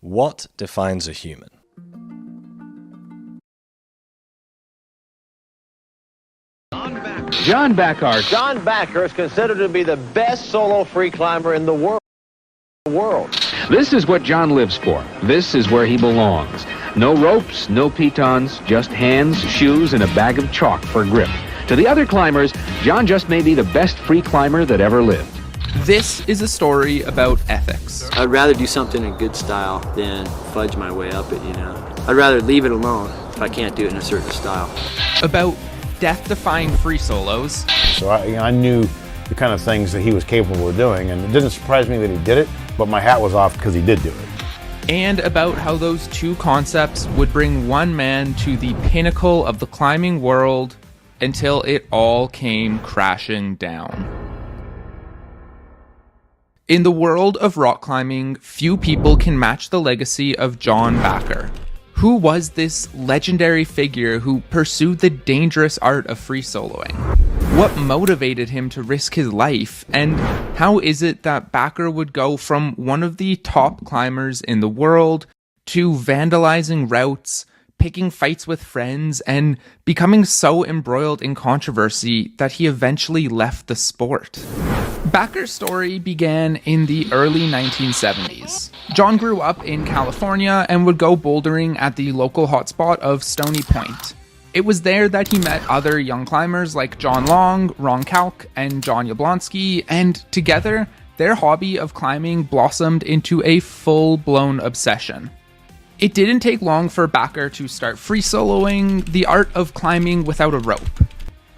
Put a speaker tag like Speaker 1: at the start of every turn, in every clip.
Speaker 1: What defines a human?
Speaker 2: John Backer.
Speaker 3: John Backer is considered to be the best solo free climber in the world.
Speaker 2: This is what John lives for. This is where he belongs. No ropes, no pitons, just hands, shoes, and a bag of chalk for grip. To the other climbers, John just may be the best free climber that ever lived.
Speaker 4: This is a story about ethics.
Speaker 5: I'd rather do something in good style than fudge my way up it, you know. I'd rather leave it alone if I can't do it in a certain style.
Speaker 4: About death-defying free solos.
Speaker 6: So I knew the kind of things that he was capable of doing, and it didn't surprise me that he did it, but my hat was off because he did do it.
Speaker 4: And about how those two concepts would bring one man to the pinnacle of the climbing world until it all came crashing down. In the world of rock climbing, few people can match the legacy of John Backer. Who was this legendary figure who pursued the dangerous art of free soloing? What motivated him to risk his life? And how is it that Backer would go from one of the top climbers in the world to vandalizing routes, picking fights with friends, and becoming so embroiled in controversy that he eventually left the sport? Backer's story began in the early 1970s. John grew up in California and would go bouldering at the local hotspot of Stony Point. It was there that he met other young climbers like John Long, Ron Kalk, and John Yablonsky, and together, their hobby of climbing blossomed into a full-blown obsession. It didn't take long for Backer to start free soloing the art of climbing without a rope.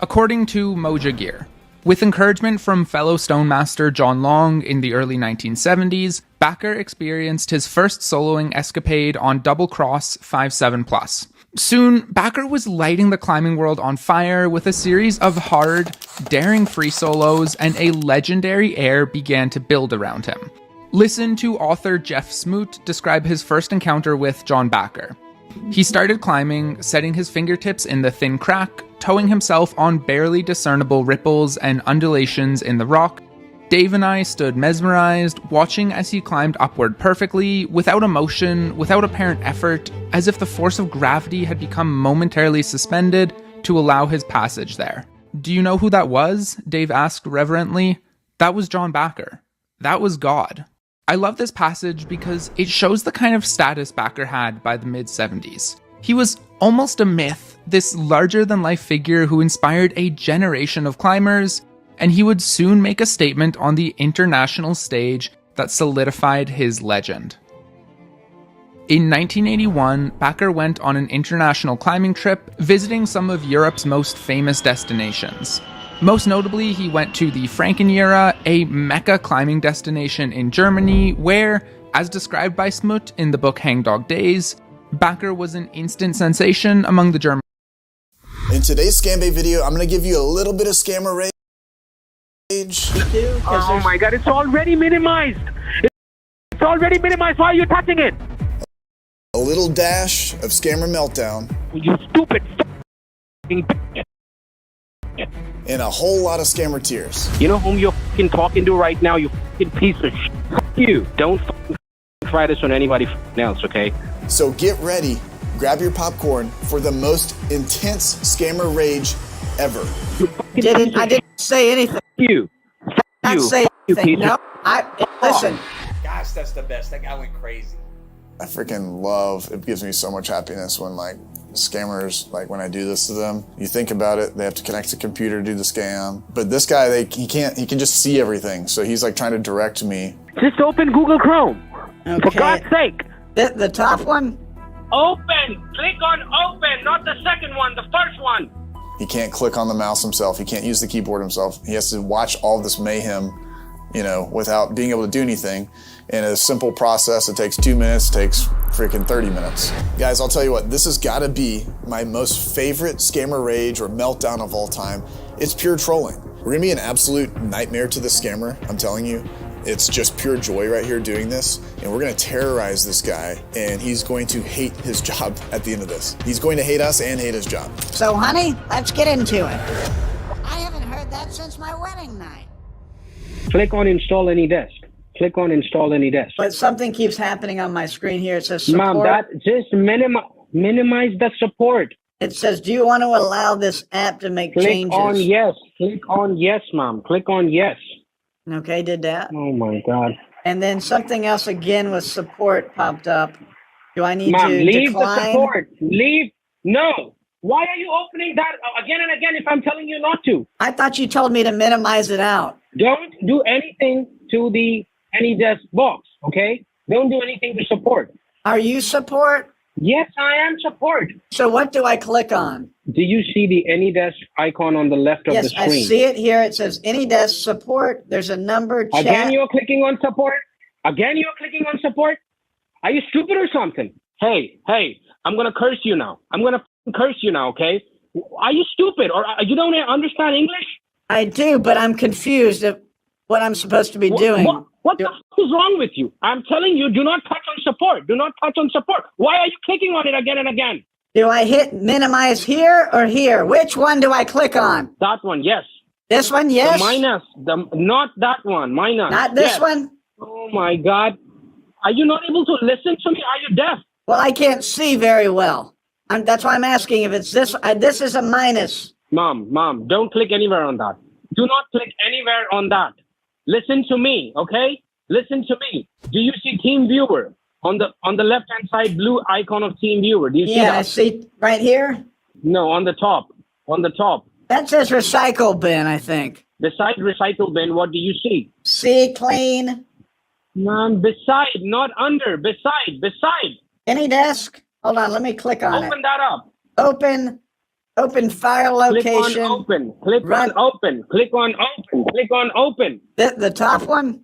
Speaker 4: According to Moja Gear, with encouragement from fellow stonemaster John Long in the early 1970s, Backer experienced his first soloing escapade on Double Cross 5.7+. Soon, Backer was lighting the climbing world on fire with a series of hard, daring free solos, and a legendary air began to build around him. Listen to author Jeff Smoot describe his first encounter with John Backer. He started climbing, setting his fingertips in the thin crack, towing himself on barely discernible ripples and undulations in the rock. Dave and I stood mesmerized, watching as he climbed upward perfectly, without emotion, without apparent effort, as if the force of gravity had become momentarily suspended to allow his passage there. "Do you know who that was?" Dave asked reverently. "That was John Backer. That was God." I love this passage because it shows the kind of status Backer had by the mid-70s. He was almost a myth, this larger-than-life figure who inspired a generation of climbers, and he would soon make a statement on the international stage that solidified his legend. In 1981, Backer went on an international climbing trip, visiting some of Europe's most famous destinations. Most notably, he went to the Frankenjura, a Mecca climbing destination in Germany, where, as described by Smoot in the book Hangdog Days, Backer was an instant sensation among the German.
Speaker 7: In today's Scam Bait video, I'm going to give you a little bit of scammer rage.
Speaker 8: Oh my god, it's already minimized! It's already minimized, why are you touching it?
Speaker 7: A little dash of scammer meltdown.
Speaker 8: You stupid f***ing bitch.
Speaker 7: And a whole lot of scammer tears.
Speaker 8: You know whom you're f***ing talking to right now, you f***ing piece of shit. F*** you. Don't f***ing try this on anybody f***ing else, okay?
Speaker 7: So get ready, grab your popcorn for the most intense scammer rage ever.
Speaker 9: I didn't say anything.
Speaker 8: You.
Speaker 9: I didn't say anything. No, listen.
Speaker 10: Gosh, that's the best. That guy went crazy.
Speaker 7: I freaking love, it gives me so much happiness when like scammers, like when I do this to them, you think about it, they have to connect the computer to do the scam. But this guy, he can just see everything. So he's like trying to direct me.
Speaker 8: Just open Google Chrome.
Speaker 9: Okay.
Speaker 8: For God's sake.
Speaker 9: The top one?
Speaker 8: Open! Click on open, not the second one, the first one.
Speaker 7: He can't click on the mouse himself. He can't use the keyboard himself. He has to watch all of this mayhem, you know, without being able to do anything. In a simple process, it takes 2 minutes, takes freaking 30 minutes. Guys, I'll tell you what, this has gotta be my most favorite scammer rage or meltdown of all time. It's pure trolling. We're gonna be an absolute nightmare to the scammer, I'm telling you. It's just pure joy right here doing this, and we're gonna terrorize this guy, and he's going to hate his job at the end of this. He's going to hate us and hate his job.
Speaker 9: So, honey, let's get into it. I haven't heard that since my wedding night.
Speaker 8: Click on install any desk. Click on install AnyDesk.
Speaker 9: But something keeps happening on my screen here. It says support.
Speaker 8: Mom, that just minimize the support.
Speaker 9: It says, do you want to allow this app to make
Speaker 8: Click
Speaker 9: changes?
Speaker 8: on yes. Click on yes, Mom. Click on yes.
Speaker 9: Okay, did that.
Speaker 8: Oh my God.
Speaker 9: And then something else again with support popped up. Do I need
Speaker 8: Mom,
Speaker 9: to
Speaker 8: leave
Speaker 9: decline?
Speaker 8: the support. Leave. No. Why are you opening that again and again if I'm telling you not to?
Speaker 9: I thought you told me to minimize it out.
Speaker 8: Don't do anything to the AnyDesk box, okay? Don't do anything to support.
Speaker 9: Are you support?
Speaker 8: Yes, I am support.
Speaker 9: So what do I click on?
Speaker 8: Do you see the AnyDesk icon on the left of the
Speaker 9: Yes,
Speaker 8: screen?
Speaker 9: I see it here. It says AnyDesk support. There's a number chat.
Speaker 8: Again, you're clicking on support? Again, you're clicking on support? Are you stupid or something? Hey, I'm going to curse you now. I'm going to curse you now, okay? Are you stupid or you don't understand English?
Speaker 9: I do, but I'm confused of what I'm supposed to be doing.
Speaker 8: What the f is wrong with you? I'm telling you, do not touch on support. Do not touch on support. Why are you clicking on it again and again?
Speaker 9: Do I hit minimize here or here? Which one do I click on?
Speaker 8: That one, yes.
Speaker 9: This one, yes?
Speaker 8: The minus, not that one, minus.
Speaker 9: Not this
Speaker 8: yes.
Speaker 9: one?
Speaker 8: Oh my God. Are you not able to listen to me? Are you deaf?
Speaker 9: Well, I can't see very well. That's why I'm asking if it's this. This is a minus.
Speaker 8: Mom, don't click anywhere on that. Do not click anywhere on that. Listen to me, okay? Listen to me. Do you see Team Viewer on the left-hand side, blue icon of Team Viewer? Do you see that?
Speaker 9: Yeah, I see right here.
Speaker 8: No, on the top. On the top.
Speaker 9: That says recycle bin, I think.
Speaker 8: Beside recycle bin, what do you see?
Speaker 9: See clean.
Speaker 8: Mom, beside, not under. Beside.
Speaker 9: AnyDesk. Hold on, let me click on it.
Speaker 8: Open that up.
Speaker 9: Open file location.
Speaker 8: Click on open. Click on open. Click on open. Click on open.
Speaker 9: The top one?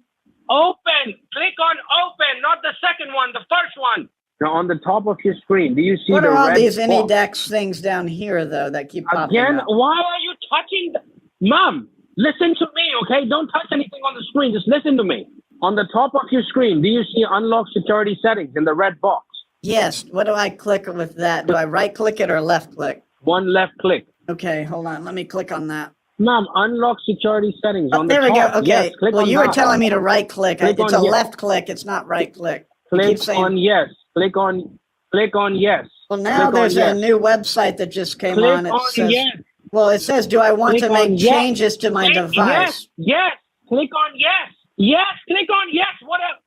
Speaker 8: Open. Click on open, not the second one, the first one. Now on the top of your screen, do you see
Speaker 9: what
Speaker 8: the
Speaker 9: are all
Speaker 8: red
Speaker 9: these
Speaker 8: box?
Speaker 9: AnyDesk things down here, though, that keep popping
Speaker 8: Again,
Speaker 9: up?
Speaker 8: why are you touching? Mom, listen to me, okay? Don't touch anything on the screen. Just listen to me. On the top of your screen, do you see unlock security settings in the red box?
Speaker 9: Yes. What do I click with that? Do I right click it or left click?
Speaker 8: One left click.
Speaker 9: Okay, hold on. Let me click on that.
Speaker 8: Ma'am, unlock security settings on the
Speaker 9: there
Speaker 8: top.
Speaker 9: we go. Okay.
Speaker 8: Yes, click
Speaker 9: well,
Speaker 8: on
Speaker 9: you
Speaker 8: that.
Speaker 9: were telling me to right click.
Speaker 8: Click
Speaker 9: It's
Speaker 8: on
Speaker 9: a
Speaker 8: yes.
Speaker 9: left click. It's not right click. You
Speaker 8: Click
Speaker 9: keep saying,
Speaker 8: on yes. Click on yes.
Speaker 9: well, now
Speaker 8: click
Speaker 9: there's
Speaker 8: on
Speaker 9: a
Speaker 8: yes.
Speaker 9: new website that just came
Speaker 8: Click
Speaker 9: on. It
Speaker 8: on
Speaker 9: says,
Speaker 8: yes.
Speaker 9: well, it says, do I want
Speaker 8: Click
Speaker 9: to make
Speaker 8: on yes.
Speaker 9: changes to my
Speaker 8: Click
Speaker 9: device?
Speaker 8: Yes. Click on yes. Yes. Click on yes. What a...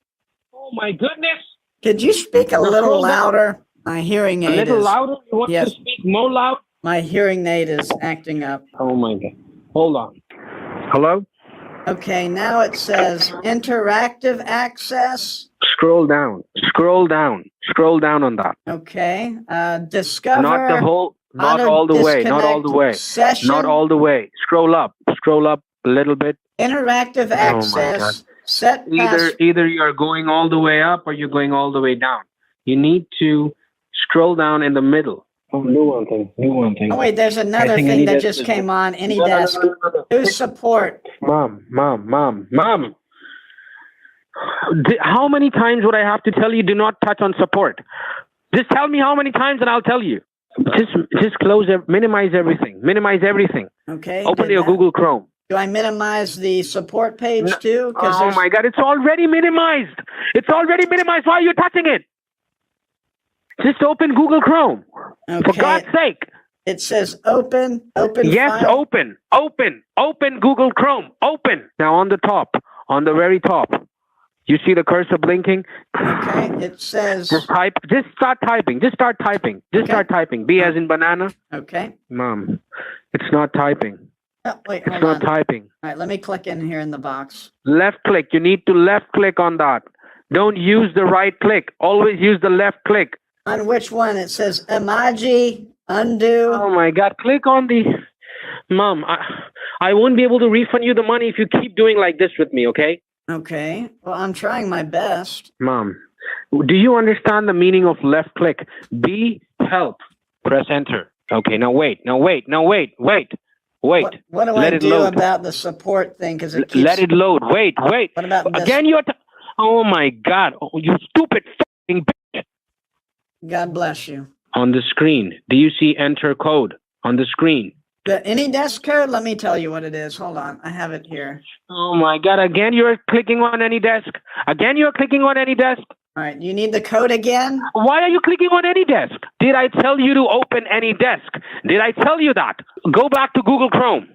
Speaker 8: Oh my goodness.
Speaker 9: Could you speak a
Speaker 8: Now
Speaker 9: little
Speaker 8: scroll down.
Speaker 9: louder? My hearing
Speaker 8: A
Speaker 9: aid
Speaker 8: little
Speaker 9: is,
Speaker 8: louder? You want
Speaker 9: Yes.
Speaker 8: to speak more loud?
Speaker 9: my hearing aid is acting up.
Speaker 8: Oh my God. Hold on. Hello?
Speaker 9: Okay, now it says interactive access.
Speaker 8: Scroll down. Scroll down. Scroll down on that.
Speaker 9: Okay, discover.
Speaker 8: Not the whole, not
Speaker 9: auto
Speaker 8: all the way, not all the
Speaker 9: disconnect
Speaker 8: way.
Speaker 9: Session.
Speaker 8: Not all the way. Scroll up a little bit.
Speaker 9: Interactive
Speaker 8: Oh my
Speaker 9: access.
Speaker 8: God.
Speaker 9: Set
Speaker 8: Either you're going all the way up or you're going all the way down. You need to scroll down in the middle. Oh, do one thing.
Speaker 9: Oh wait, there's another
Speaker 8: think
Speaker 9: thing that
Speaker 8: AnyDesk
Speaker 9: just
Speaker 8: is-
Speaker 9: came on.
Speaker 8: No.
Speaker 9: AnyDesk. Who's support?
Speaker 8: Mom. How many times would I have to tell you do not touch on support? Just tell me how many times and I'll tell you. Just close, minimize everything. Minimize everything.
Speaker 9: Okay.
Speaker 8: Open
Speaker 9: did
Speaker 8: your
Speaker 9: that.
Speaker 8: Google Chrome.
Speaker 9: Do I minimize the support page too?
Speaker 8: Oh my God, it's already minimized. It's already minimized. Why are you touching it? Just open Google Chrome. For
Speaker 9: Okay.
Speaker 8: God's sake.
Speaker 9: It says open.
Speaker 8: Yes,
Speaker 9: file.
Speaker 8: open Google Chrome. Open. Now on the top, on the very top, you see the cursor blinking?
Speaker 9: Okay. It says.
Speaker 8: Just start typing. Just start typing. B as in banana.
Speaker 9: Okay.
Speaker 8: Mom, it's not typing.
Speaker 9: Oh, wait,
Speaker 8: It's
Speaker 9: hold
Speaker 8: not
Speaker 9: on.
Speaker 8: typing.
Speaker 9: All right, let me click in here in the box.
Speaker 8: Left click. You need to left click on that. Don't use the right click. Always use the left click.
Speaker 9: On which one? It says emoji, undo.
Speaker 8: Oh my God. Click on the... Mom, I won't be able to refund you the money if you keep doing like this with me, okay?
Speaker 9: Okay. Well, I'm trying my best.
Speaker 8: Mom, do you understand the meaning of left click? B, help. Press enter. Okay, now wait. Wait.
Speaker 9: What do
Speaker 8: Let
Speaker 9: I
Speaker 8: it
Speaker 9: do
Speaker 8: load.
Speaker 9: about the support thing? Because it keeps.
Speaker 8: Let it load. Wait.
Speaker 9: What about this?
Speaker 8: Again, oh my God. Oh, you stupid fucking bitch.
Speaker 9: God bless you.
Speaker 8: On the screen, do you see enter code on the screen?
Speaker 9: Any desk code? Let me tell you what it is. Hold on. I have it here.
Speaker 8: Oh my God! Again, you're clicking on any desk. Again, you're clicking on any desk.
Speaker 9: All right. You need the code again?
Speaker 8: Why are you clicking on any desk? Did I tell you to open any desk? Did I tell you that? Go back to Google Chrome.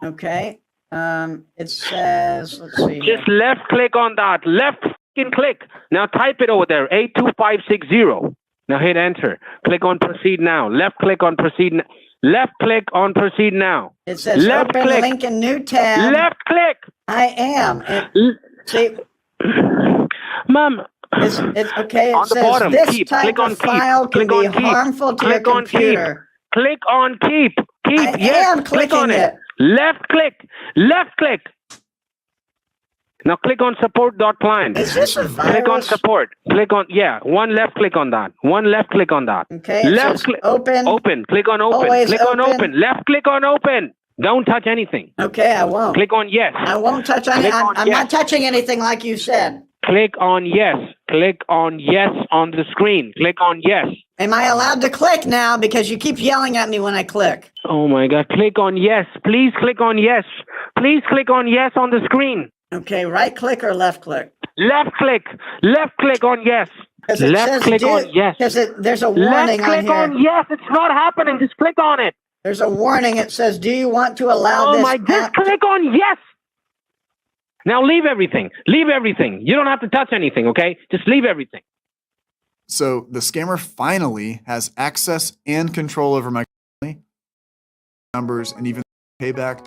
Speaker 9: Okay. It says, let's see.
Speaker 8: Just left click on that. Left fucking click. Now type it over there. 82560. Now hit enter. Click on proceed now. Left click on proceed. Left click on proceed now.
Speaker 9: It says
Speaker 8: left
Speaker 9: open
Speaker 8: click.
Speaker 9: link in new tab.
Speaker 8: Left click.
Speaker 9: I am. See,
Speaker 8: Mom.
Speaker 9: it's okay. It
Speaker 8: On the
Speaker 9: says
Speaker 8: bottom,
Speaker 9: this
Speaker 8: keep.
Speaker 9: type
Speaker 8: Click on
Speaker 9: of
Speaker 8: keep.
Speaker 9: file can
Speaker 8: Click
Speaker 9: be
Speaker 8: on keep.
Speaker 9: harmful to
Speaker 8: Click
Speaker 9: your
Speaker 8: on keep.
Speaker 9: computer.
Speaker 8: Click on keep. Keep.
Speaker 9: I
Speaker 8: Yes.
Speaker 9: am
Speaker 8: Click on
Speaker 9: clicking
Speaker 8: it. Left click. Left click. Now click on support.client.
Speaker 9: Is this a virus?
Speaker 8: Click on support. Click on, one left click on that. One left click on that.
Speaker 9: Okay. It
Speaker 8: Left
Speaker 9: says
Speaker 8: click.
Speaker 9: open.
Speaker 8: Open. Click on open.
Speaker 9: Always
Speaker 8: Click on
Speaker 9: open.
Speaker 8: open. Left click on open. Don't touch anything.
Speaker 9: Okay, I won't.
Speaker 8: Click on yes.
Speaker 9: I won't touch on it.
Speaker 8: Click on
Speaker 9: I'm
Speaker 8: yes.
Speaker 9: not touching anything like you said.
Speaker 8: Click on yes. Click on yes on the screen. Click on yes.
Speaker 9: Am I allowed to click now? Because you keep yelling at me when I click.
Speaker 8: Oh my God. Click on yes. Please click on yes. Please click on yes on the screen.
Speaker 9: Okay, right click or left click?
Speaker 8: Left click. Left click on yes.
Speaker 9: 'Cause it
Speaker 8: Left
Speaker 9: says
Speaker 8: click on yes.
Speaker 9: Because there's a
Speaker 8: Left
Speaker 9: warning on
Speaker 8: click
Speaker 9: here.
Speaker 8: on yes. It's not happening. Just click on it.
Speaker 9: There's a warning. It says, do you want to allow
Speaker 8: Oh
Speaker 9: this
Speaker 8: my, just click on yes. Now leave everything. Leave everything. You don't have to touch anything, okay? Just leave everything.
Speaker 7: So the scammer finally has access and control over my numbers and even payback.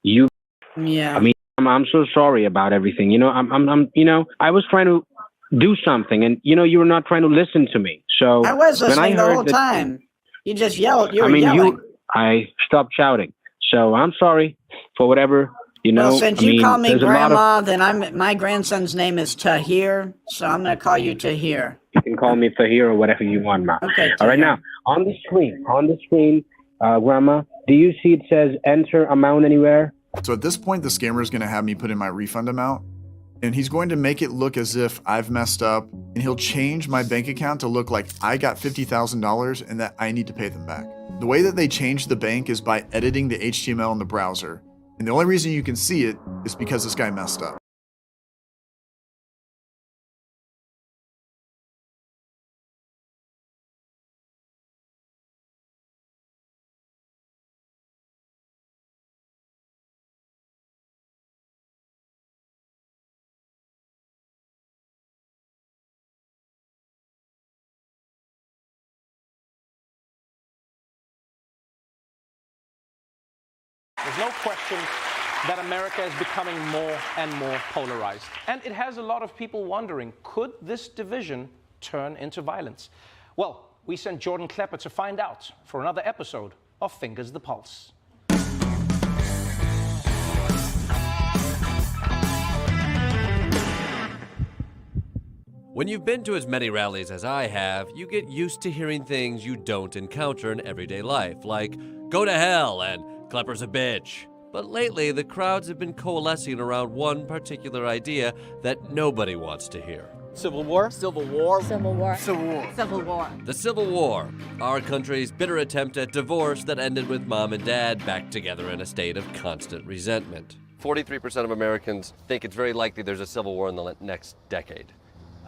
Speaker 8: You,
Speaker 9: Yeah.
Speaker 8: I mean, I'm so sorry about everything. You know, I was trying to do something, and you were not trying to listen to me. So
Speaker 9: I was
Speaker 8: when
Speaker 9: listening the
Speaker 8: heard
Speaker 9: whole
Speaker 8: that-
Speaker 9: time. You just yelled. You were yelling.
Speaker 8: I stopped shouting. So I'm sorry for whatever.
Speaker 9: Well, since you call me
Speaker 8: there's a lot of-
Speaker 9: grandma, then my grandson's name is Tahir, so I'm going to call you Tahir.
Speaker 8: You can call me Tahir or whatever you want, Ma.
Speaker 9: Okay.
Speaker 8: All right,
Speaker 9: Tahir.
Speaker 8: now on the screen, Grandma, do you see it says enter amount anywhere?
Speaker 7: So at this point, the scammer is going to have me put in my refund amount, and he's going to make it look as if I've messed up, and he'll change my bank account to look like I got $50,000 and that I need to pay them back. The way that they change the bank is by editing the HTML in the browser, and the only reason you can see it is because this guy messed up.
Speaker 11: There's no question that America is becoming more and more polarized. And it has a lot of people wondering, could this division turn into violence? Well, we sent Jordan Klepper to find out for another episode of Fingers the Pulse.
Speaker 12: When you've been to as many rallies as I have, you get used to hearing things you don't encounter in everyday life, like, go to hell and Klepper's a bitch. But lately, the crowds have been coalescing around one particular idea that nobody wants to hear.
Speaker 11: Civil war?
Speaker 13: Civil war.
Speaker 14: Civil war.
Speaker 13: Civil war.
Speaker 14: Civil war.
Speaker 12: The Civil War, our country's bitter attempt at divorce that ended with mom and dad back together in a state of constant resentment. 43% of Americans think it's very likely there's a civil war in the next decade.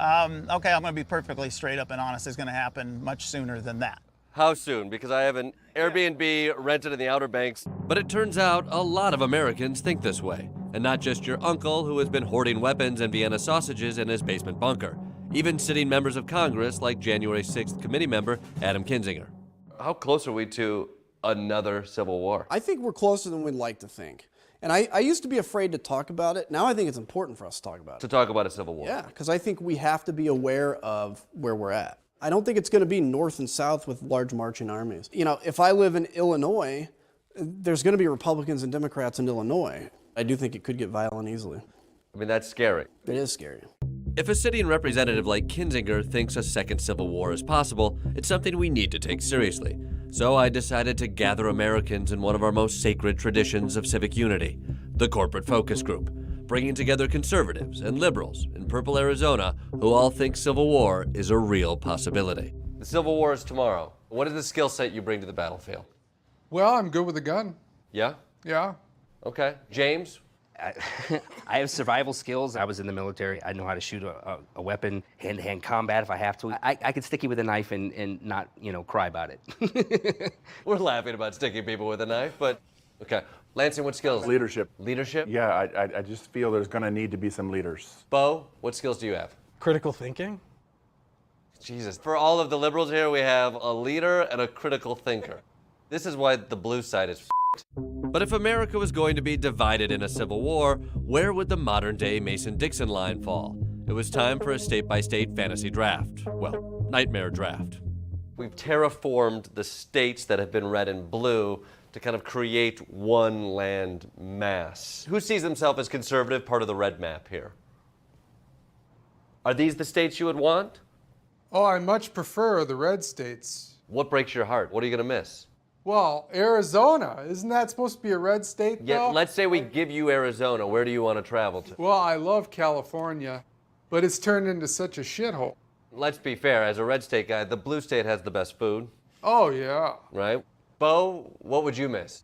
Speaker 13: Okay, I'm going to be perfectly straight up and honest. It's going to happen much sooner than that.
Speaker 12: How soon? Because I have an Airbnb rented in the Outer Banks. But it turns out a lot of Americans think this way. And not just your uncle who has been hoarding weapons and Vienna sausages in his basement bunker. Even sitting members of Congress like January 6th committee member Adam Kinzinger. How close are we to another civil war?
Speaker 15: I think we're closer than we'd like to think. And I used to be afraid to talk about it. Now I think it's important for us to talk about it.
Speaker 12: To talk about a civil war?
Speaker 15: Yeah, because I think we have to be aware of where we're at. I don't think it's going to be north and south with large marching armies. You know, if I live in Illinois, there's going to be Republicans and Democrats in Illinois. I do think it could get violent easily.
Speaker 12: I mean, that's scary.
Speaker 15: It is scary.
Speaker 12: If a sitting representative like Kinzinger thinks a second civil war is possible, it's something we need to take seriously. So I decided to gather Americans in one of our most sacred traditions of civic unity, the Corporate Focus Group, bringing together conservatives and liberals in Purple, Arizona, who all think civil war is a real possibility. The Civil War is tomorrow. What is the skill set you bring to the battlefield?
Speaker 16: Well, I'm good with a gun.
Speaker 12: Yeah?
Speaker 14: Yeah.
Speaker 12: Okay. James?
Speaker 16: I have survival skills. I was in the military. I know how to shoot a weapon, hand-to-hand combat if I have to. I could stick you with a knife and not, cry about it.
Speaker 12: We're laughing about sticking people with a knife, but okay. Lansing, what skills?
Speaker 17: Leadership.
Speaker 12: Leadership?
Speaker 17: Yeah, I just feel there's going to need to be some leaders.
Speaker 12: Bo, what skills do you have?
Speaker 18: Critical thinking.
Speaker 12: Jesus. For all of the liberals here, we have a leader and a critical thinker. This is why the blue side is But if America was going to be divided in a civil war, where would the modern-day Mason-Dixon line fall? It was time for a state-by-state fantasy draft. Well, nightmare draft. We've terraformed the states that have been red and blue to kind of create one land mass. Who sees themselves as conservative, part of the red map here? Are these the states you would want?
Speaker 14: Oh, I much prefer the red states.
Speaker 12: What breaks your heart? What are you going to miss?
Speaker 14: Well, Arizona. Isn't that supposed to be a red state, though?
Speaker 12: Yeah, let's say we give you Arizona. Where do you want to travel to?
Speaker 14: Well, I love California, but it's turned into such a shithole.
Speaker 12: Let's be fair. As a red state guy, the blue state has the best food.
Speaker 14: Oh, yeah.
Speaker 12: Right? Bo, what would you miss?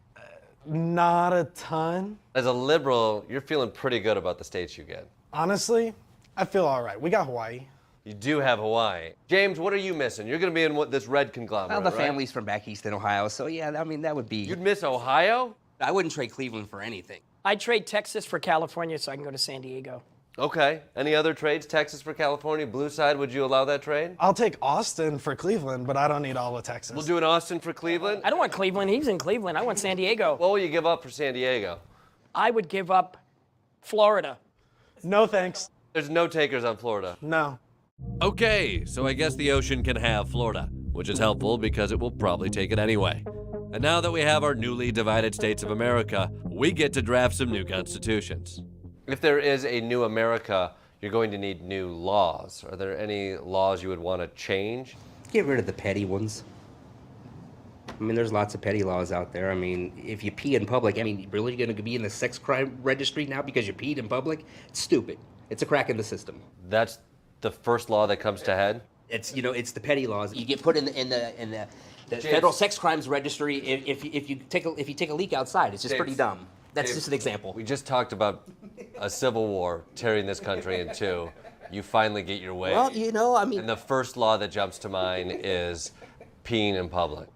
Speaker 18: Not a ton.
Speaker 12: As a liberal, you're feeling pretty good about the states you get.
Speaker 18: Honestly, I feel all right. We got Hawaii.
Speaker 12: You do have Hawaii. James, what are you missing? You're going to be in this red conglomerate,
Speaker 16: Well, the
Speaker 12: right?
Speaker 16: family's from back east in Ohio, so yeah, I mean, that would be...
Speaker 12: You'd miss Ohio?
Speaker 16: I wouldn't trade Cleveland for anything.
Speaker 19: I'd trade Texas for California so I can go to San Diego.
Speaker 12: Okay. Any other trades? Texas for California? Blue side, would you allow that trade?
Speaker 18: I'll take Austin for Cleveland, but I don't need all of Texas.
Speaker 12: We'll do an Austin for Cleveland?
Speaker 19: I don't want Cleveland. He's in Cleveland. I want San Diego.
Speaker 12: What will you give up for San Diego?
Speaker 19: I would give up Florida.
Speaker 18: No thanks.
Speaker 12: There's no takers on Florida.
Speaker 18: No.
Speaker 12: Okay, so I guess the ocean can have Florida, which is helpful because it will probably take it anyway. And now that we have our newly divided states of America, we get to draft some new constitutions. If there is a new America, you're going to need new laws. Are there any laws you would want to change?
Speaker 16: Get rid of the petty ones. I mean, there's lots of petty laws out there. I mean, if you pee in public, I mean, really going to be in the sex crime registry now because you peed in public? It's stupid. It's a crack in the system.
Speaker 12: That's the first law that comes to head?
Speaker 16: It's, it's the petty laws. You get put in the federal sex crimes registry if you take a leak outside. It's just pretty dumb. That's just an example.
Speaker 12: We just talked about a civil war tearing this country in two. You finally get your way.
Speaker 16: Well, I mean...
Speaker 12: And the first law that jumps to mind is peeing in public.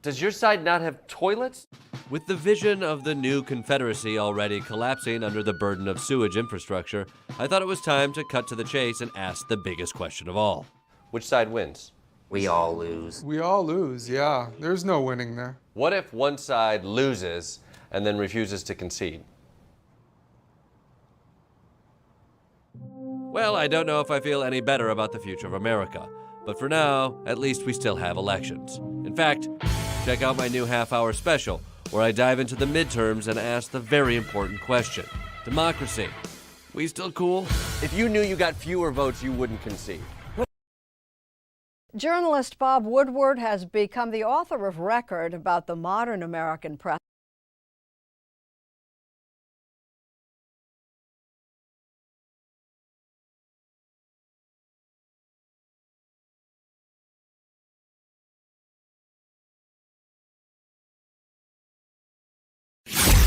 Speaker 12: Does your side not have toilets? With the vision of the new Confederacy already collapsing under the burden of sewage infrastructure, I thought it was time to cut to the chase and ask the biggest question of all. Which side wins?
Speaker 16: We all lose.
Speaker 14: We all lose, yeah. There's no winning there.
Speaker 12: What if one side loses and then refuses to concede? Well, I don't know if I feel any better about the future of America. But for now, at least we still have elections. In fact, check out my new half-hour special, where I dive into the midterms and ask the very important question. Democracy. We still cool? If you knew you got fewer votes, you wouldn't concede.
Speaker 20: Journalist Bob Woodward has become the author of record about the modern American press.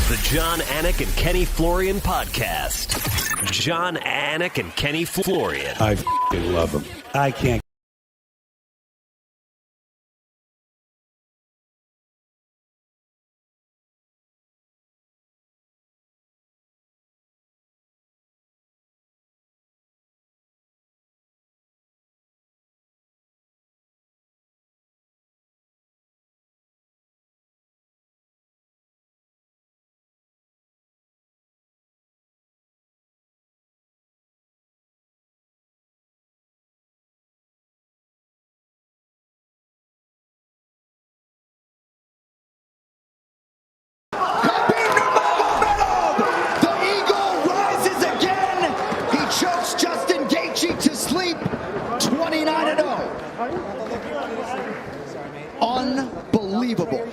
Speaker 21: The John Anik and Kenny Florian podcast. John Anik and Kenny Florian.
Speaker 22: I love them. I can't.
Speaker 23: To sleep, 29-0. Unbelievable.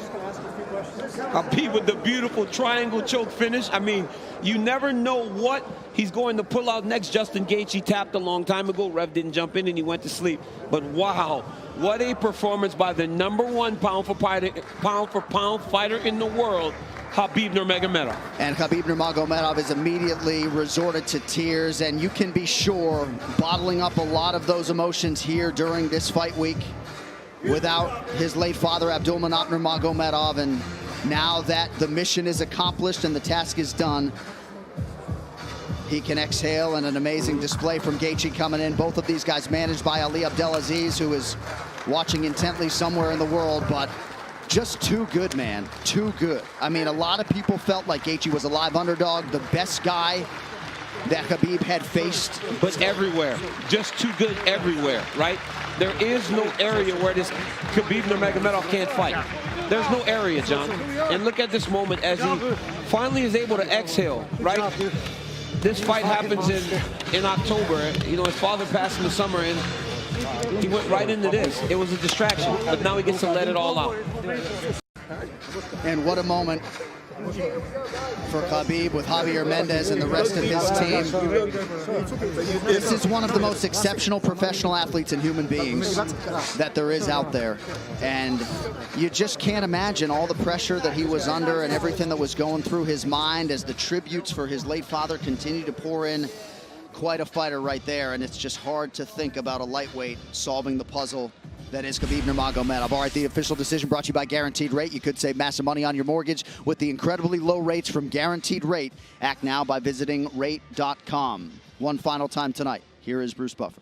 Speaker 1: Khabib with the beautiful triangle choke finish. I mean, you never know what he's going to pull out next. Justin Gaethje tapped a long time ago. Rev didn't jump in and he went to sleep. But wow, what a performance by the #1 pound for pound fighter in the world, Khabib Nurmagomedov.
Speaker 23: And Khabib Nurmagomedov has immediately resorted to tears, and you can be sure bottling up a lot of those emotions here during this fight week without his late father, Abdulmanap Nurmagomedov. And now that the mission is accomplished and the task is done, he can exhale, and an amazing display from Gaethje coming in. Both of these guys managed by Ali Abdelaziz, who is watching intently somewhere in the world, but just too good, man, too good. I mean, a lot of people felt like Gaethje was a live underdog, the best guy that Khabib had faced.
Speaker 1: But everywhere, just too good everywhere, right? There is no area where this Khabib Nurmagomedov can't fight. There's no area, John. And look at this moment as he finally is able to exhale, right? This fight happens in October. You know, his father passed in the summer, and he went right into this. It was a distraction, but now he gets to let it all out.
Speaker 23: And what a moment for Khabib with Javier Mendez and the rest of his team. This is one of the most exceptional professional athletes and human beings that there is out there. And you just can't imagine all the pressure that he was under and everything that was going through his mind as the tributes for his late father continue to pour in. Quite a fighter right there, and it's just hard to think about a lightweight solving the puzzle that is Khabib Nurmagomedov. All right, the official decision brought to you by Guaranteed Rate. You could save massive money on your mortgage with the incredibly low rates from Guaranteed Rate. Act now by visiting rate.com. One final time tonight. Here is Bruce Buffer.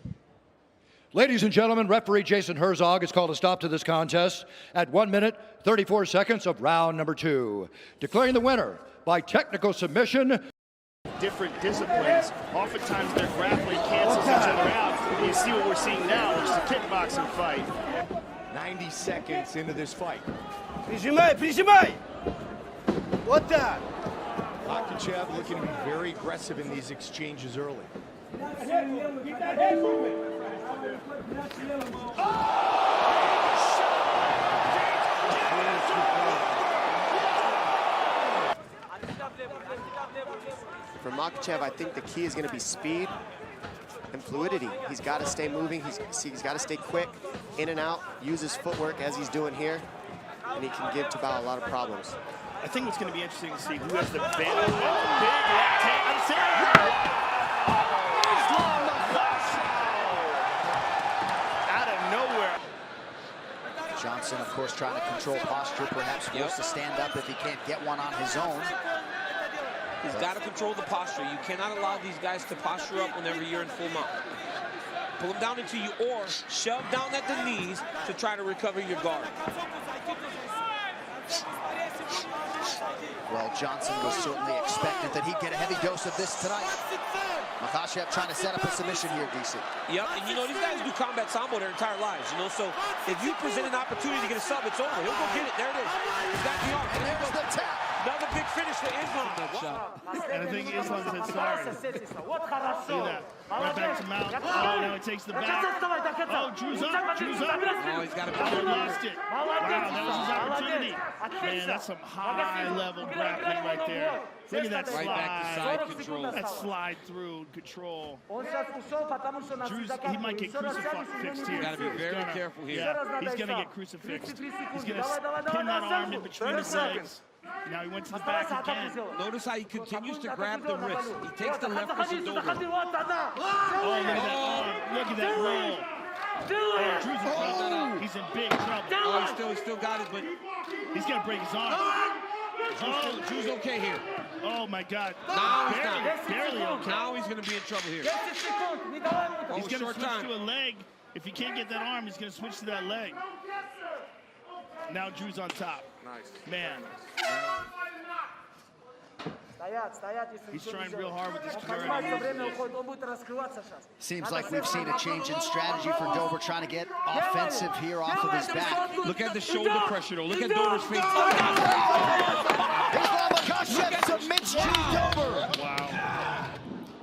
Speaker 2: Ladies and gentlemen, referee Jason Herzog has called a stop to this contest at 1 minute, 34 seconds of round number 2. Declaring the winner by technical submission.
Speaker 3: Different disciplines, oftentimes their grappling cancels each other out. And you see what we're seeing now, which is a kickboxing fight.
Speaker 24: 90 seconds into this fight.
Speaker 3: Прижимай!
Speaker 24: What that? Makhachev looking to be very aggressive in these exchanges early.
Speaker 25: For Makhachev, I think the key is going to be speed and fluidity. He's got to stay moving. He's got to stay quick, in and out, use his footwork as he's doing here, and he can give Tibau a lot of problems.
Speaker 3: I think what's going to be interesting to see who has the big left hand. Out of nowhere.
Speaker 23: Johnson, of course, trying to control posture, perhaps forced to stand up if he can't get one on his own.
Speaker 1: He's got to control the posture. You cannot allow these guys to posture up whenever you're in full mount. Pull them down into you or shove down at the knees to try to recover your guard.
Speaker 23: Well, Johnson was certainly expectant that he'd get a heavy dose of this tonight. Makhachev trying to set up a submission here, DC.
Speaker 1: Yep, and you know, these guys do combat sambo their entire lives, you know, so if you present an opportunity to get a sub, it's over. He'll go get it. There it is. He's got the arm.
Speaker 23: There's the tap.
Speaker 1: Another big finish for Islam.
Speaker 3: And I think Islam said sorry. See that? Right back to mount. Oh, now he takes the back. Oh, Drew's up. Drew's up.
Speaker 1: Oh, he's got to
Speaker 3: be lost it. Wow, that was his opportunity. Man, that's some high-level grappling right there. Look at that slide.
Speaker 1: Right back to side control.
Speaker 3: That slide through control. Drew's, he might get crucifixed here.
Speaker 1: You got to be very careful here.
Speaker 3: Yeah, he's going to get crucifixed. He's going to pin that arm in between his legs. Now he went to the back again.
Speaker 1: Notice how he continues to grab the wrist. He takes the left wrist and over.
Speaker 3: Oh, look at that arm. Look at that roll. Oh, Drew's in trouble. He's in big trouble.
Speaker 1: Oh, he still got it, but
Speaker 3: he's going to break his arm.
Speaker 1: Oh, Drew's okay here.
Speaker 3: Oh, my God.
Speaker 1: Now he's not.
Speaker 3: Barely okay.
Speaker 1: Now he's going to be in trouble here.
Speaker 3: He's going to switch to a leg. If he can't get that arm, he's going to switch to that leg. Now Drew's on top.
Speaker 1: Nice.
Speaker 3: Man. He's trying real hard with this clarity.
Speaker 23: Seems like we've seen a change in strategy for Dober, trying to get offensive here off of his back.
Speaker 1: Look at the shoulder pressure, though. Look at Dober's face.
Speaker 23: Islam Makhachev submits Dober.
Speaker 3: Wow.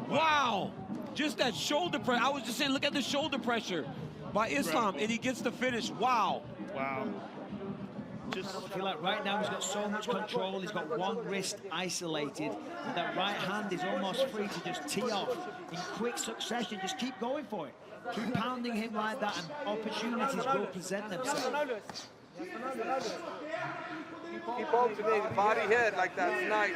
Speaker 1: Wow. Just that shoulder pressure. I was just saying, look at the shoulder pressure by Islam, and he gets the finish. Wow.
Speaker 3: Wow.
Speaker 4: I feel like right now he's got so much control. He's got one wrist isolated, and that right hand is almost free to just tee off in quick succession. Just keep going for it. Keep pounding him like that, and opportunities will present themselves.
Speaker 5: Keep alternating, body head like that. It's nice.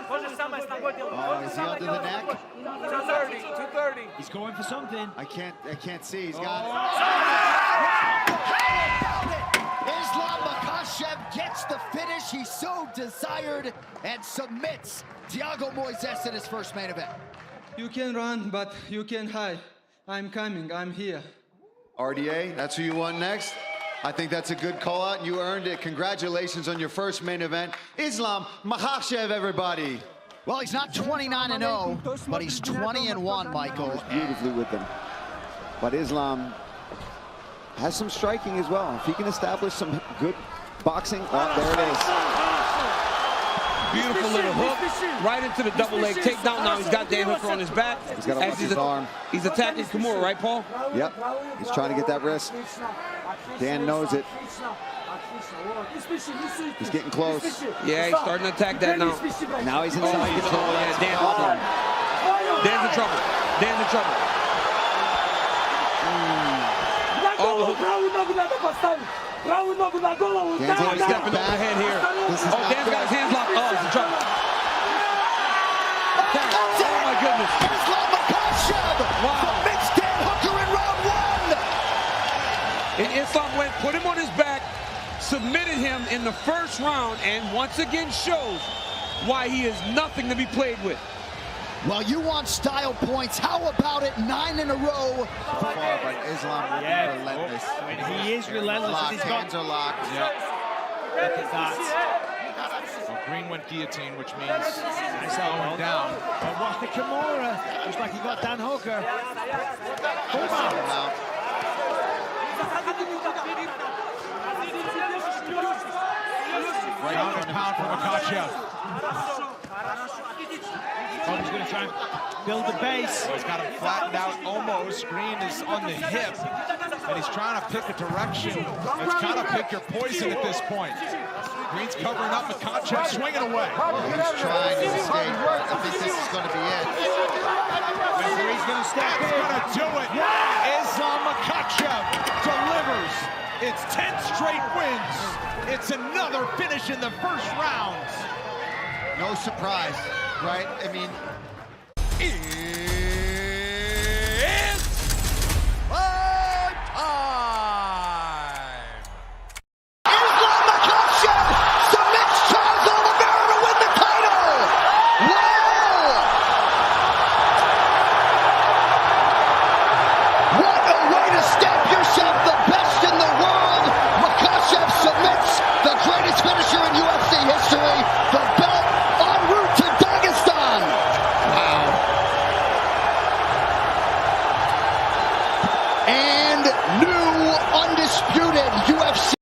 Speaker 23: Oh, is he under the neck?
Speaker 5: 230, 230.
Speaker 4: He's going for something.
Speaker 23: I can't see. He's got
Speaker 24: Islam Makhachev gets the finish he so desired and submits Thiago Moises in his first main event.
Speaker 6: You can run, but you can hide. I'm coming. I'm here.
Speaker 23: RDA, that's who you want next. I think that's a good call out. You earned it. Congratulations on your first main event. Islam Makhachev, everybody.
Speaker 24: Well, he's not 29-0, but he's 20-1, Michael.
Speaker 9: Beautifully with them. But Islam has some striking as well. If he can establish some good boxing, there it is.
Speaker 1: Beautiful little hook, right into the double leg takedown. Now he's got Dan Hooker on his back.
Speaker 9: He's got to watch his arm.
Speaker 1: He's attacking Kimura, right, Paul?
Speaker 9: Yep. He's trying to get that wrist. Dan knows it. He's getting close.
Speaker 1: Yeah, he's starting to attack that now.
Speaker 9: Now he's inside control.
Speaker 1: Yeah, Dan's in trouble. Dan's in trouble. Oh, the hook. Dan's stepping overhead here. Dan's got his hands locked. Oh, he's in trouble. Oh, my goodness.
Speaker 24: Islam Makhachev submits Dan Hooker in round 1.
Speaker 1: And Islam went, put him on his back, submitted him in the first round, and once again shows why he is nothing to be played with.
Speaker 24: Well, you want style points. How about it? 9 in a row.
Speaker 23: But Islam relentless.
Speaker 4: I mean, he is relentless.
Speaker 23: Locked, hands are locked.
Speaker 4: Look at that.
Speaker 10: Well, Green went guillotine, which means he's going down.
Speaker 4: But watch the Kimura, just like he got Dan Hooker.
Speaker 10: Right on the pound from Makhachev.
Speaker 4: Oh, he's going to try and build the base.
Speaker 10: He's got him flattened out almost. Green is on the hip, and he's trying to pick a direction. It's kind of pick your poison at this point. Green's covering up, Makhachev swinging away.
Speaker 23: He's trying to escape. I think this is going to be it.
Speaker 4: He's going to step in.
Speaker 10: That's going to do it. Islam Makhachev delivers. It's 10 straight wins. It's another finish in the first round.
Speaker 23: No surprise, right? I mean,
Speaker 24: it's fight time! Islam Makhachev submits Charles Oliveira to win the title! Wow! What a way to stamp yourself the best in the world! Makhachev submits the greatest finisher in UFC history, the belt en route to Dagestan! Wow. And new undisputed UFC.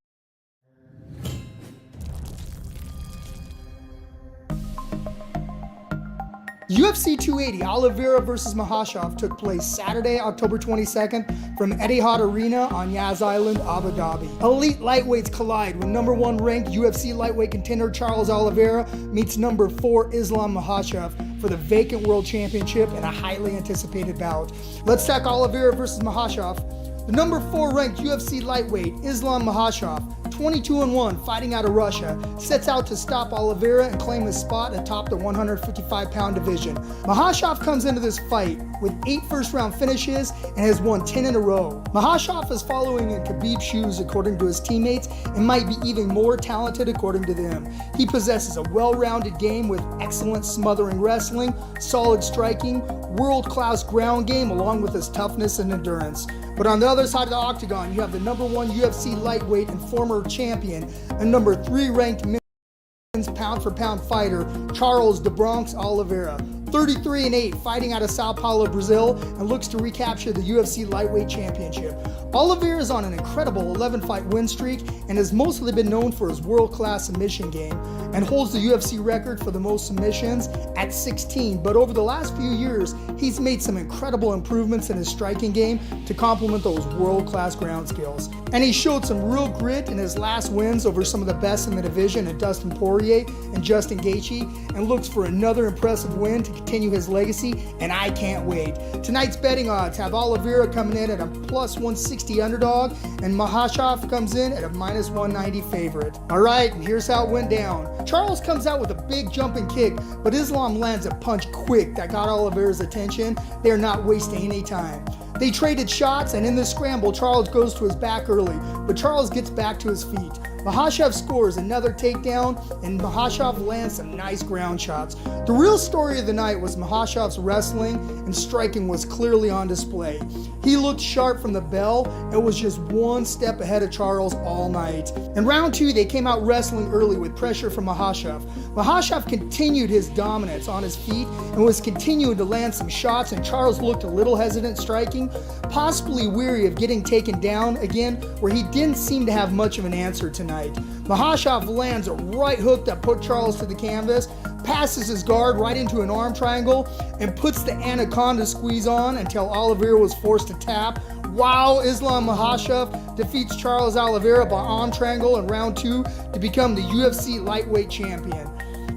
Speaker 26: UFC 280 Oliveira versus Makhachev took place Saturday, October 22nd from Etihad Arena on Yas Island, Abu Dhabi. Elite lightweights collide when number 1 ranked UFC lightweight contender Charles Oliveira meets number 4 Islam Makhachev for the vacant world championship in a highly anticipated bout. Let's talk Oliveira versus Makhachev. The number 4 ranked UFC lightweight Islam Makhachev, 22-1, fighting out of Russia, sets out to stop Oliveira and claim his spot atop the 155-pound division. Makhachev comes into this fight with 8 first-round finishes and has won 10 in a row. Makhachev is following in Khabib's shoes according to his teammates and might be even more talented according to them. He possesses a well-rounded game with excellent smothering wrestling, solid striking, world-class ground game along with his toughness and endurance. But on the other side of the octagon, you have the number 1 UFC lightweight and former champion and number 3 ranked men's pound-for-pound fighter, Charles "The Bronx" Oliveira. 33-8, fighting out of Sao Paulo, Brazil, and looks to recapture the UFC Lightweight Championship. Oliveira is on an incredible 11-fight win streak and has mostly been known for his world-class submission game and holds the UFC record for the most submissions at 16. But over the last few years, he's made some incredible improvements in his striking game to complement those world-class ground skills. And he showed some real grit in his last wins over some of the best in the division in Dustin Poirier and Justin Gaethje, and looks for another impressive win to continue his legacy, and I can't wait. Tonight's betting odds have Oliveira coming in at a plus 160 underdog, and Makhachev comes in at a minus 190 favorite. All right, and here's how it went down. Charles comes out with a big jumping kick, but Islam lands a punch quick that got Oliveira's attention. They're not wasting any time. They traded shots, and in the scramble, Charles goes to his back early, but Charles gets back to his feet. Makhachev scores another takedown, and Makhachev lands some nice ground shots. The real story of the night was Makhachev's wrestling, and striking was clearly on display. He looked sharp from the bell and was just one step ahead of Charles all night. In round 2, they came out wrestling early with pressure from Makhachev. Makhachev continued his dominance on his feet and was continuing to land some shots, and Charles looked a little hesitant striking, possibly weary of getting taken down again, where he didn't seem to have much of an answer tonight. Makhachev lands a right hook that put Charles to the canvas, passes his guard right into an arm triangle, and puts the anaconda squeeze on until Oliveira was forced to tap. Wow, Islam Makhachev defeats Charles Oliveira by arm triangle in round 2 to become the UFC lightweight champion.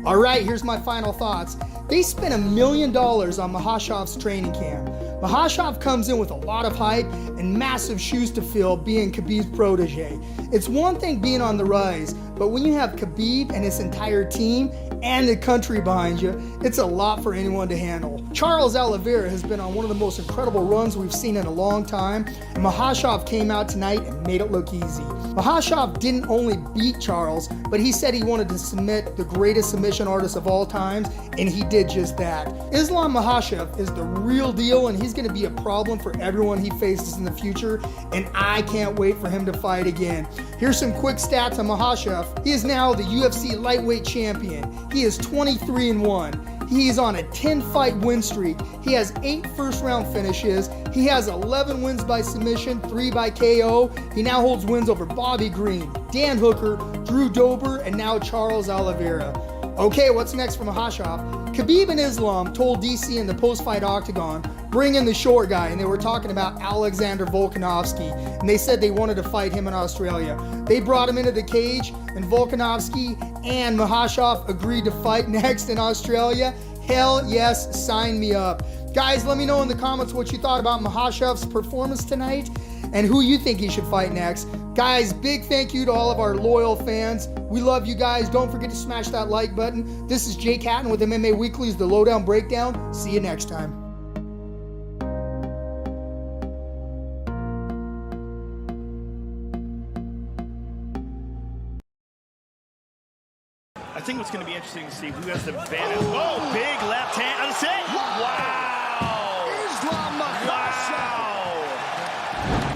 Speaker 26: All right, here's my final thoughts. They spent $1 million on Makhachev's training camp. Makhachev comes in with a lot of hype and massive shoes to fill being Khabib's protege. It's one thing being on the rise, but when you have Khabib and his entire team and the country behind you, it's a lot for anyone to handle. Charles Oliveira has been on one of the most incredible runs we've seen in a long time, and Makhachev came out tonight and made it look easy. Makhachev didn't only beat Charles, but he said he wanted to submit the greatest submission artist of all times, and he did just that. Islam Makhachev is the real deal, and he's going to be a problem for everyone he faces in the future, and I can't wait for him to fight again. Here's some quick stats on Makhachev. He is now the UFC lightweight champion. He is 23-1. He is on a 10-fight win streak. He has 8 first-round finishes. He has 11 wins by submission, 3 by KO. He now holds wins over Bobby Green, Dan Hooker, Drew Dober, and now Charles Oliveira. Okay, what's next for Makhachev? Khabib and Islam told DC in the post-fight octagon, bring in the short guy, and they were talking about Alexander Volkanovski, and they said they wanted to fight him in Australia. They brought him into the cage, and Volkanovski and Makhachev agreed to fight next in Australia. Hell yes, sign me up. Guys, let me know in the comments what you thought about Makhachev's performance tonight and who you think he should fight next. Guys, big thank you to all of our loyal fans. We love you guys. Don't forget to smash that like button. This is Jake Hatton with MMA Weekly's The Lowdown Breakdown. See you next time.
Speaker 3: I think what's going to be interesting to see who has the advantage. Oh, big left hand. That's it. Wow.
Speaker 23: Islam Makhachev.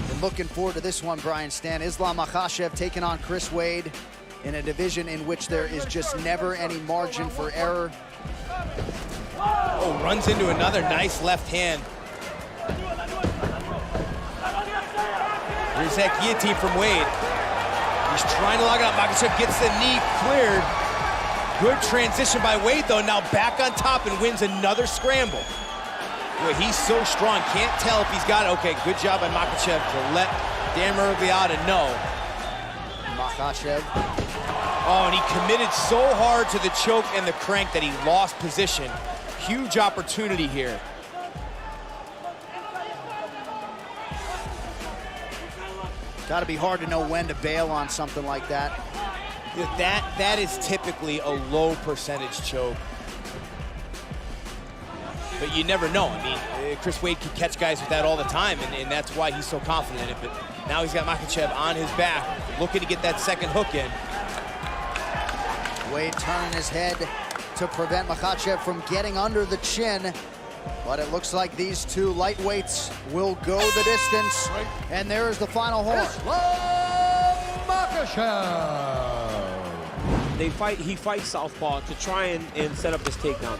Speaker 23: Been looking forward to this one, Brian Stan. Islam Makhachev taking on Chris Wade in a division in which there is just never any margin for error.
Speaker 7: Oh, runs into another nice left hand. Here's that guillotine from Wade. He's trying to lock it up. Makhachev gets the knee cleared. Good transition by Wade, though. Now back on top and wins another scramble. Boy, he's so strong. Can't tell if he's got it. Okay, good job by Makhachev to let Dan Miragliotta know.
Speaker 23: Makhachev.
Speaker 7: Oh, and he committed so hard to the choke and the crank that he lost position. Huge opportunity here.
Speaker 23: Got to be hard to know when to bail on something like that.
Speaker 7: That is typically a low percentage choke. But you never know. I mean, Chris Wade can catch guys with that all the time, and that's why he's so confident in it. But now he's got Makhachev on his back, looking to get that second hook in.
Speaker 23: Wade turning his head to prevent Makhachev from getting under the chin. But it looks like these two lightweights will go the distance. And there is the final horn.
Speaker 2: Makhachev.
Speaker 1: He fights southpaw to try and set up this takedown.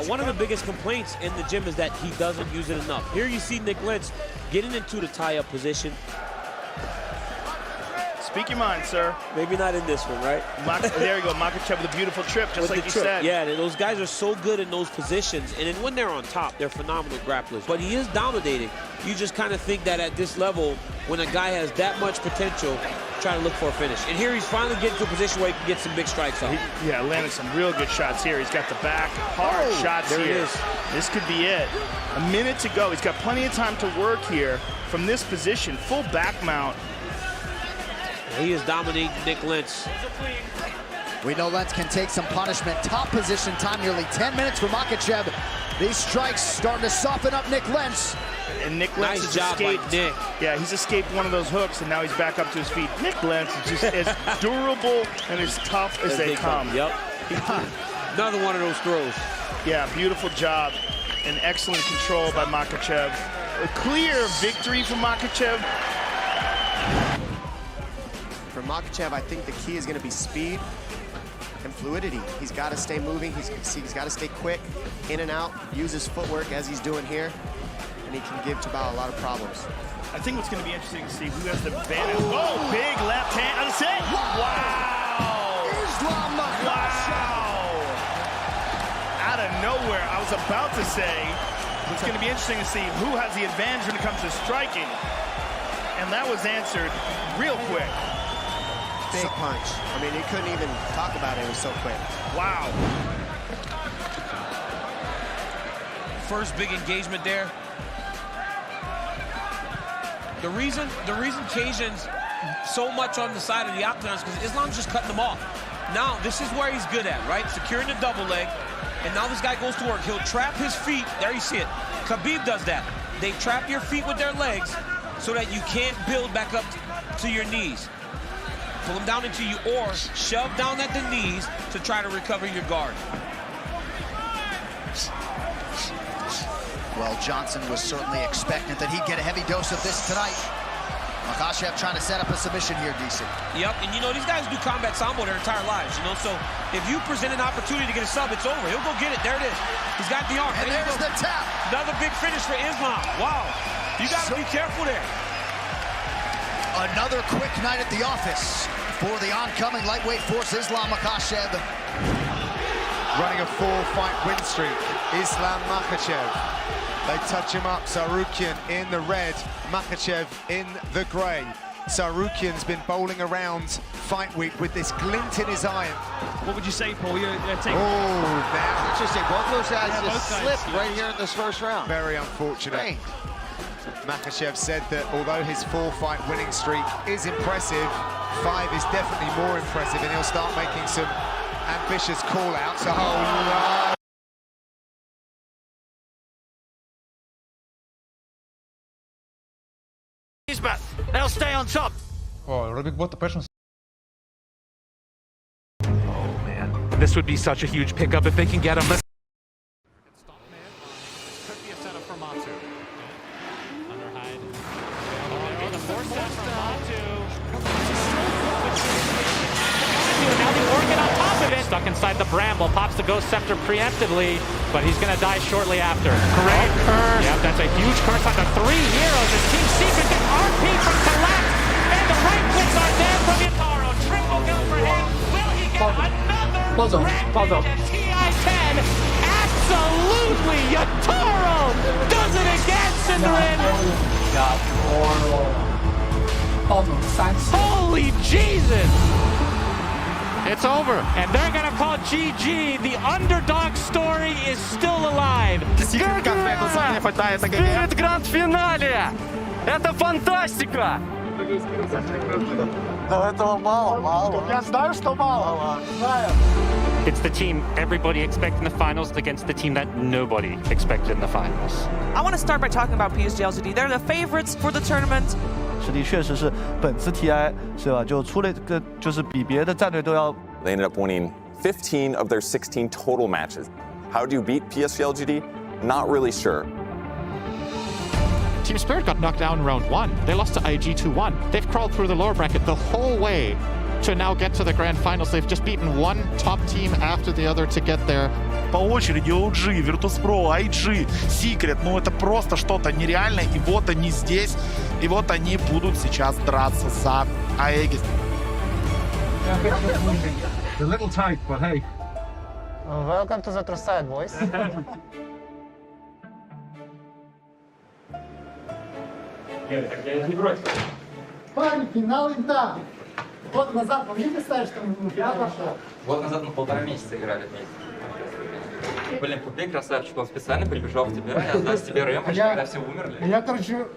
Speaker 1: One of the biggest complaints in the gym is that he doesn't use it enough. Here you see Nick Lentz getting into the tie-up position.
Speaker 3: Speak your mind, sir.
Speaker 1: Maybe not in this one, right?
Speaker 3: There you go, Makhachev with a beautiful trip, just like you said.
Speaker 1: Yeah, those guys are so good in those positions, and then when they're on top, they're phenomenal grapplers. But he is dominating. You just kind of think that at this level, when a guy has that much potential, try to look for a finish. And here he's finally getting to a position where he can get some big strikes off.
Speaker 3: Yeah, landed some real good shots here. He's got the back, hard shots
Speaker 1: there
Speaker 3: here.
Speaker 1: It is.
Speaker 3: This could be it. A minute to go. He's got plenty of time to work here from this position. Full back mount.
Speaker 1: He is dominating Nick Lentz.
Speaker 23: We know Lentz can take some punishment. Top position time, nearly 10 minutes for Makhachev. These strikes starting to soften up Nick Lentz.
Speaker 3: And Nick Lentz has escaped.
Speaker 1: By Nick.
Speaker 3: Yeah, he's escaped one of those hooks, and now he's back up to his feet. Nick Lentz is just as durable and as tough as they come.
Speaker 1: Yep. Another one of those throws.
Speaker 3: Yeah, beautiful job and excellent control by Makhachev. A clear victory for Makhachev.
Speaker 25: For Makhachev, I think the key is going to be speed and fluidity. He's got to stay moving. He's got to stay quick, in and out, use his footwork as he's doing here, and he can give Tibau a lot of problems.
Speaker 3: I think what's going to be interesting to see who has the advantage. Oh, big left hand on the set. Wow!
Speaker 23: Islam Makhachev!
Speaker 3: Out of nowhere, I was about to say, it's going to be interesting to see who has the advantage when it comes to striking. And that was answered real quick.
Speaker 25: Big punch. I mean, he couldn't even talk about it. It was so quick.
Speaker 3: Wow.
Speaker 1: First big engagement there. The reason Cajuns so much on the side of the octagon is because Islam's just cutting them off. Now, this is where he's good at, right? Securing the double leg. And now this guy goes to work. He'll trap his feet. There you see it. Khabib does that. They trap your feet with their legs so that you can't build back up to your knees. Pull them down into you, or shove down at the knees to try to recover your guard.
Speaker 23: Well, Johnson was certainly expectant that he'd get a heavy dose of this tonight. Makhachev trying to set up a submission here, DC.
Speaker 1: Yep, and you know, these guys do combat sambo their entire lives, you know, so if you present an opportunity to get a sub, it's over. He'll go get it. There it is. He's got the arm.
Speaker 23: And there's the tap.
Speaker 1: Another big finish for Islam. Wow. You got to be careful there.
Speaker 23: Another quick night at the office for the oncoming lightweight force, Islam Makhachev.
Speaker 8: Running a 4-fight win streak, Islam Makhachev. They touch him up, Tsarukyan in the red, Makhachev in the grey. Tsarukyan's been bowling around fight week with this glint in his eye.
Speaker 11: What would you say, Paul? You're taking...
Speaker 8: Oh, now.
Speaker 9: Interesting, both those guys just slipped right here in this first round.
Speaker 8: Very unfortunate.
Speaker 9: Right.
Speaker 8: Makhachev said that although his 4-fight winning streak is impressive, 5 is definitely more impressive, and he'll start making some ambitious call-outs. Oh,
Speaker 13: They'll stay on top.
Speaker 10: Oh, Rubik bought the passion.
Speaker 13: Oh, man. This would be such a huge pickup if they can get him.
Speaker 10: Could be a setup for Matu. Underhide. Oh, the force set from Matu.
Speaker 13: Now the organ on top of it. Stuck inside the bramble. Pops the Ghost Scepter preemptively, but he's going to die shortly after. Great curse. Yep, that's a huge curse on the 3 heroes. And Team Secret gets RP from Collect. And the right clicks are there from Yatoro. Triple kill for him. Will he get another rampage? TI-10. Absolutely. Yatoro does it again, Cinderin. Holy Jesus. It's over, and they're gonna call GG. The underdog story is still alive. Перед гранд-финале! Это фантастика!
Speaker 24: Но этого мало. Я знаю, что мало.
Speaker 13: It's the team everybody expected in the finals against the team that nobody expected in the finals.
Speaker 15: I want to start by talking about PSG LGD. They're the favorites for the tournament.
Speaker 17: 实力确实是本次 TI 是吧？就出了个就是比别的战队都要。
Speaker 19: They ended up winning 15 of their 16 total matches. How do you beat PSG LGD? Not really sure.
Speaker 27: Team Spirit got knocked down in round 1. They lost to IG 2-1. They've crawled through the lower bracket the whole way to now get to the grand finals. They've just beaten one top team after the other to get there.
Speaker 12: по очереди OG, Virtus.pro, IG, Secret. Ну это просто что-то нереальное. И вот они здесь. И вот они будут сейчас драться за Aegis.
Speaker 14: It's a little tight, but hey.
Speaker 16: Welcome to the other side, boys.
Speaker 18: Парень, финал инта. Год назад могли представить, что я пошел?
Speaker 20: Год назад мы 1,5 месяца играли вместе. Блин, купи, красавчик, он специально прибежал к тебе, я отдаст тебе рэмпаш, когда все умерли.
Speaker 18: Я, короче,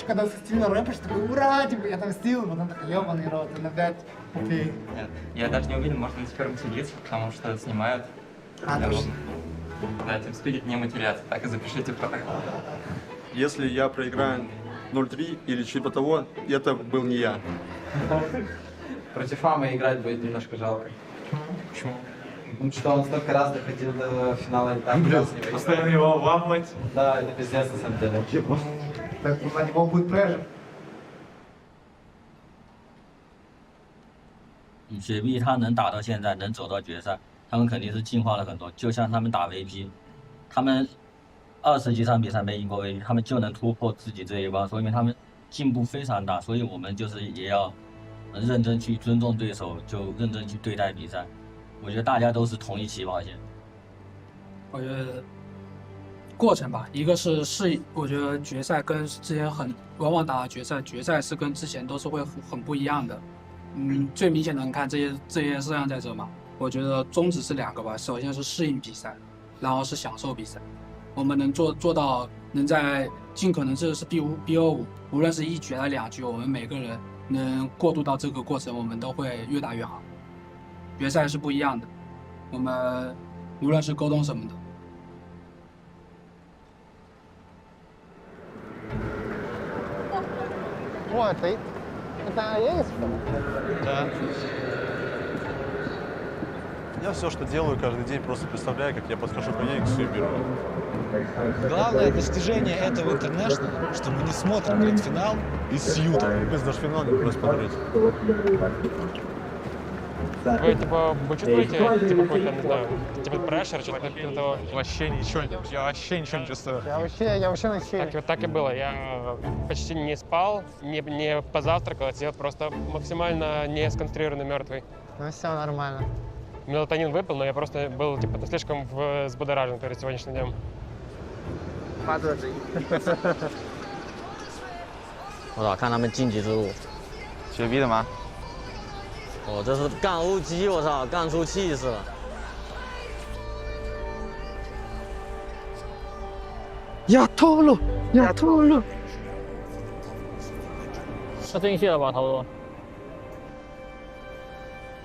Speaker 18: когда стил рэпаш, такой, ура, типа, я там стил, потом такой, ёбаный рот, и опять купи.
Speaker 20: Нет, я даже не уверен, может, на теперь материться, потому что снимают.
Speaker 18: Точно.
Speaker 20: Да, TeamSpeak не матерятся, так и запишите протокол.
Speaker 21: Если я проиграю 0-3 или типа того, это был не я.
Speaker 16: Против Амы играть будет немножко жалко.
Speaker 20: Почему?
Speaker 16: Ну что, он столько раз доходил до финала и так.
Speaker 20: Постоянно его обламывать.
Speaker 16: Да, это пиздец на самом деле.
Speaker 18: Так на него будет прежде.
Speaker 22: 雪碧他能打到现在，能走到决赛，他们肯定是进化了很多。就像他们打 VP， 他们20几场比赛没赢过 VP， 他们就能突破自己这一关，说明他们进步非常大。所以我们就是也要认真去尊重对手，就认真去对待比赛。我觉得大家都是同一起跑线。
Speaker 28: 我觉得过程吧，一个是适应，我觉得决赛跟之前往往打决赛是跟之前都是会很不一样的。最明显能看这些摄像在这嘛，我觉得宗旨是2个吧，首先是适应比赛，然后是享受比赛。我们能做到能在尽可能这是 BO5， 无论是1局还是2局，我们每个人能过渡到这个过程，我们都会越打越好。决赛是不一样的，我们无论是沟通什么的。
Speaker 16: О, это Aegis?
Speaker 17: Да. Я все, что делаю каждый день, просто представляю, как я подхожу к Aegis и беру.
Speaker 16: Главное достижение этого интернешнла, что мы не смотрим гранд-финал из Сьюта.
Speaker 17: Без даже финал не просто смотреть.
Speaker 29: Вы, типа, вы чувствуете, типа, какой-то, не знаю, типа, прешер, что-то этого?
Speaker 17: Вообще ничего, я вообще ничего не чувствую.
Speaker 16: Я вообще на силе.
Speaker 29: Так и было. Я почти не спал, не позавтракал, а сидел просто максимально не сконцентрированный, мертвый.
Speaker 16: Ну все нормально.
Speaker 29: Мелатонин выпил, но я просто был, типа, слишком взбудоражен перед сегодняшним днем.
Speaker 22: 我操，看他们晋级之路，
Speaker 17: 雪碧的吗？
Speaker 22: 我这是干欧鸡，我操，干出气势了。
Speaker 16: Я тону! Я тону!
Speaker 28: 要进去了吧，差不多。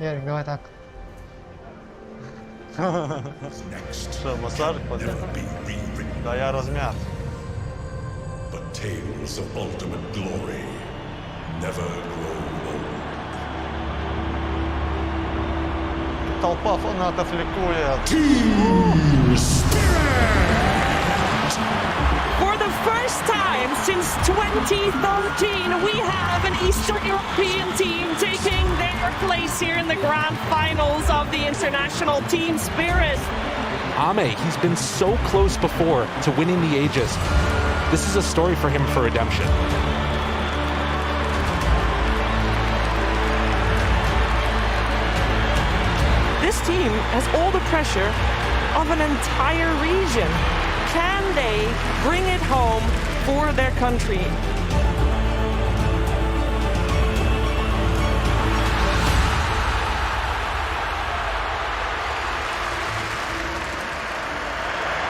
Speaker 16: Ярик, давай так.
Speaker 17: Что, массажик поднял? Да я размят.
Speaker 30: But tales of ultimate glory never grow old.
Speaker 17: Толпа фанатов ликует.
Speaker 15: For the first time since 2013, we have an Eastern European team taking their place here in the grand finals of the International Team Spirit.
Speaker 27: Ame, he's been so close before to winning the Aegis. This is a story for him for redemption.
Speaker 15: This team has all the pressure of an entire region. Can they bring it home for their country?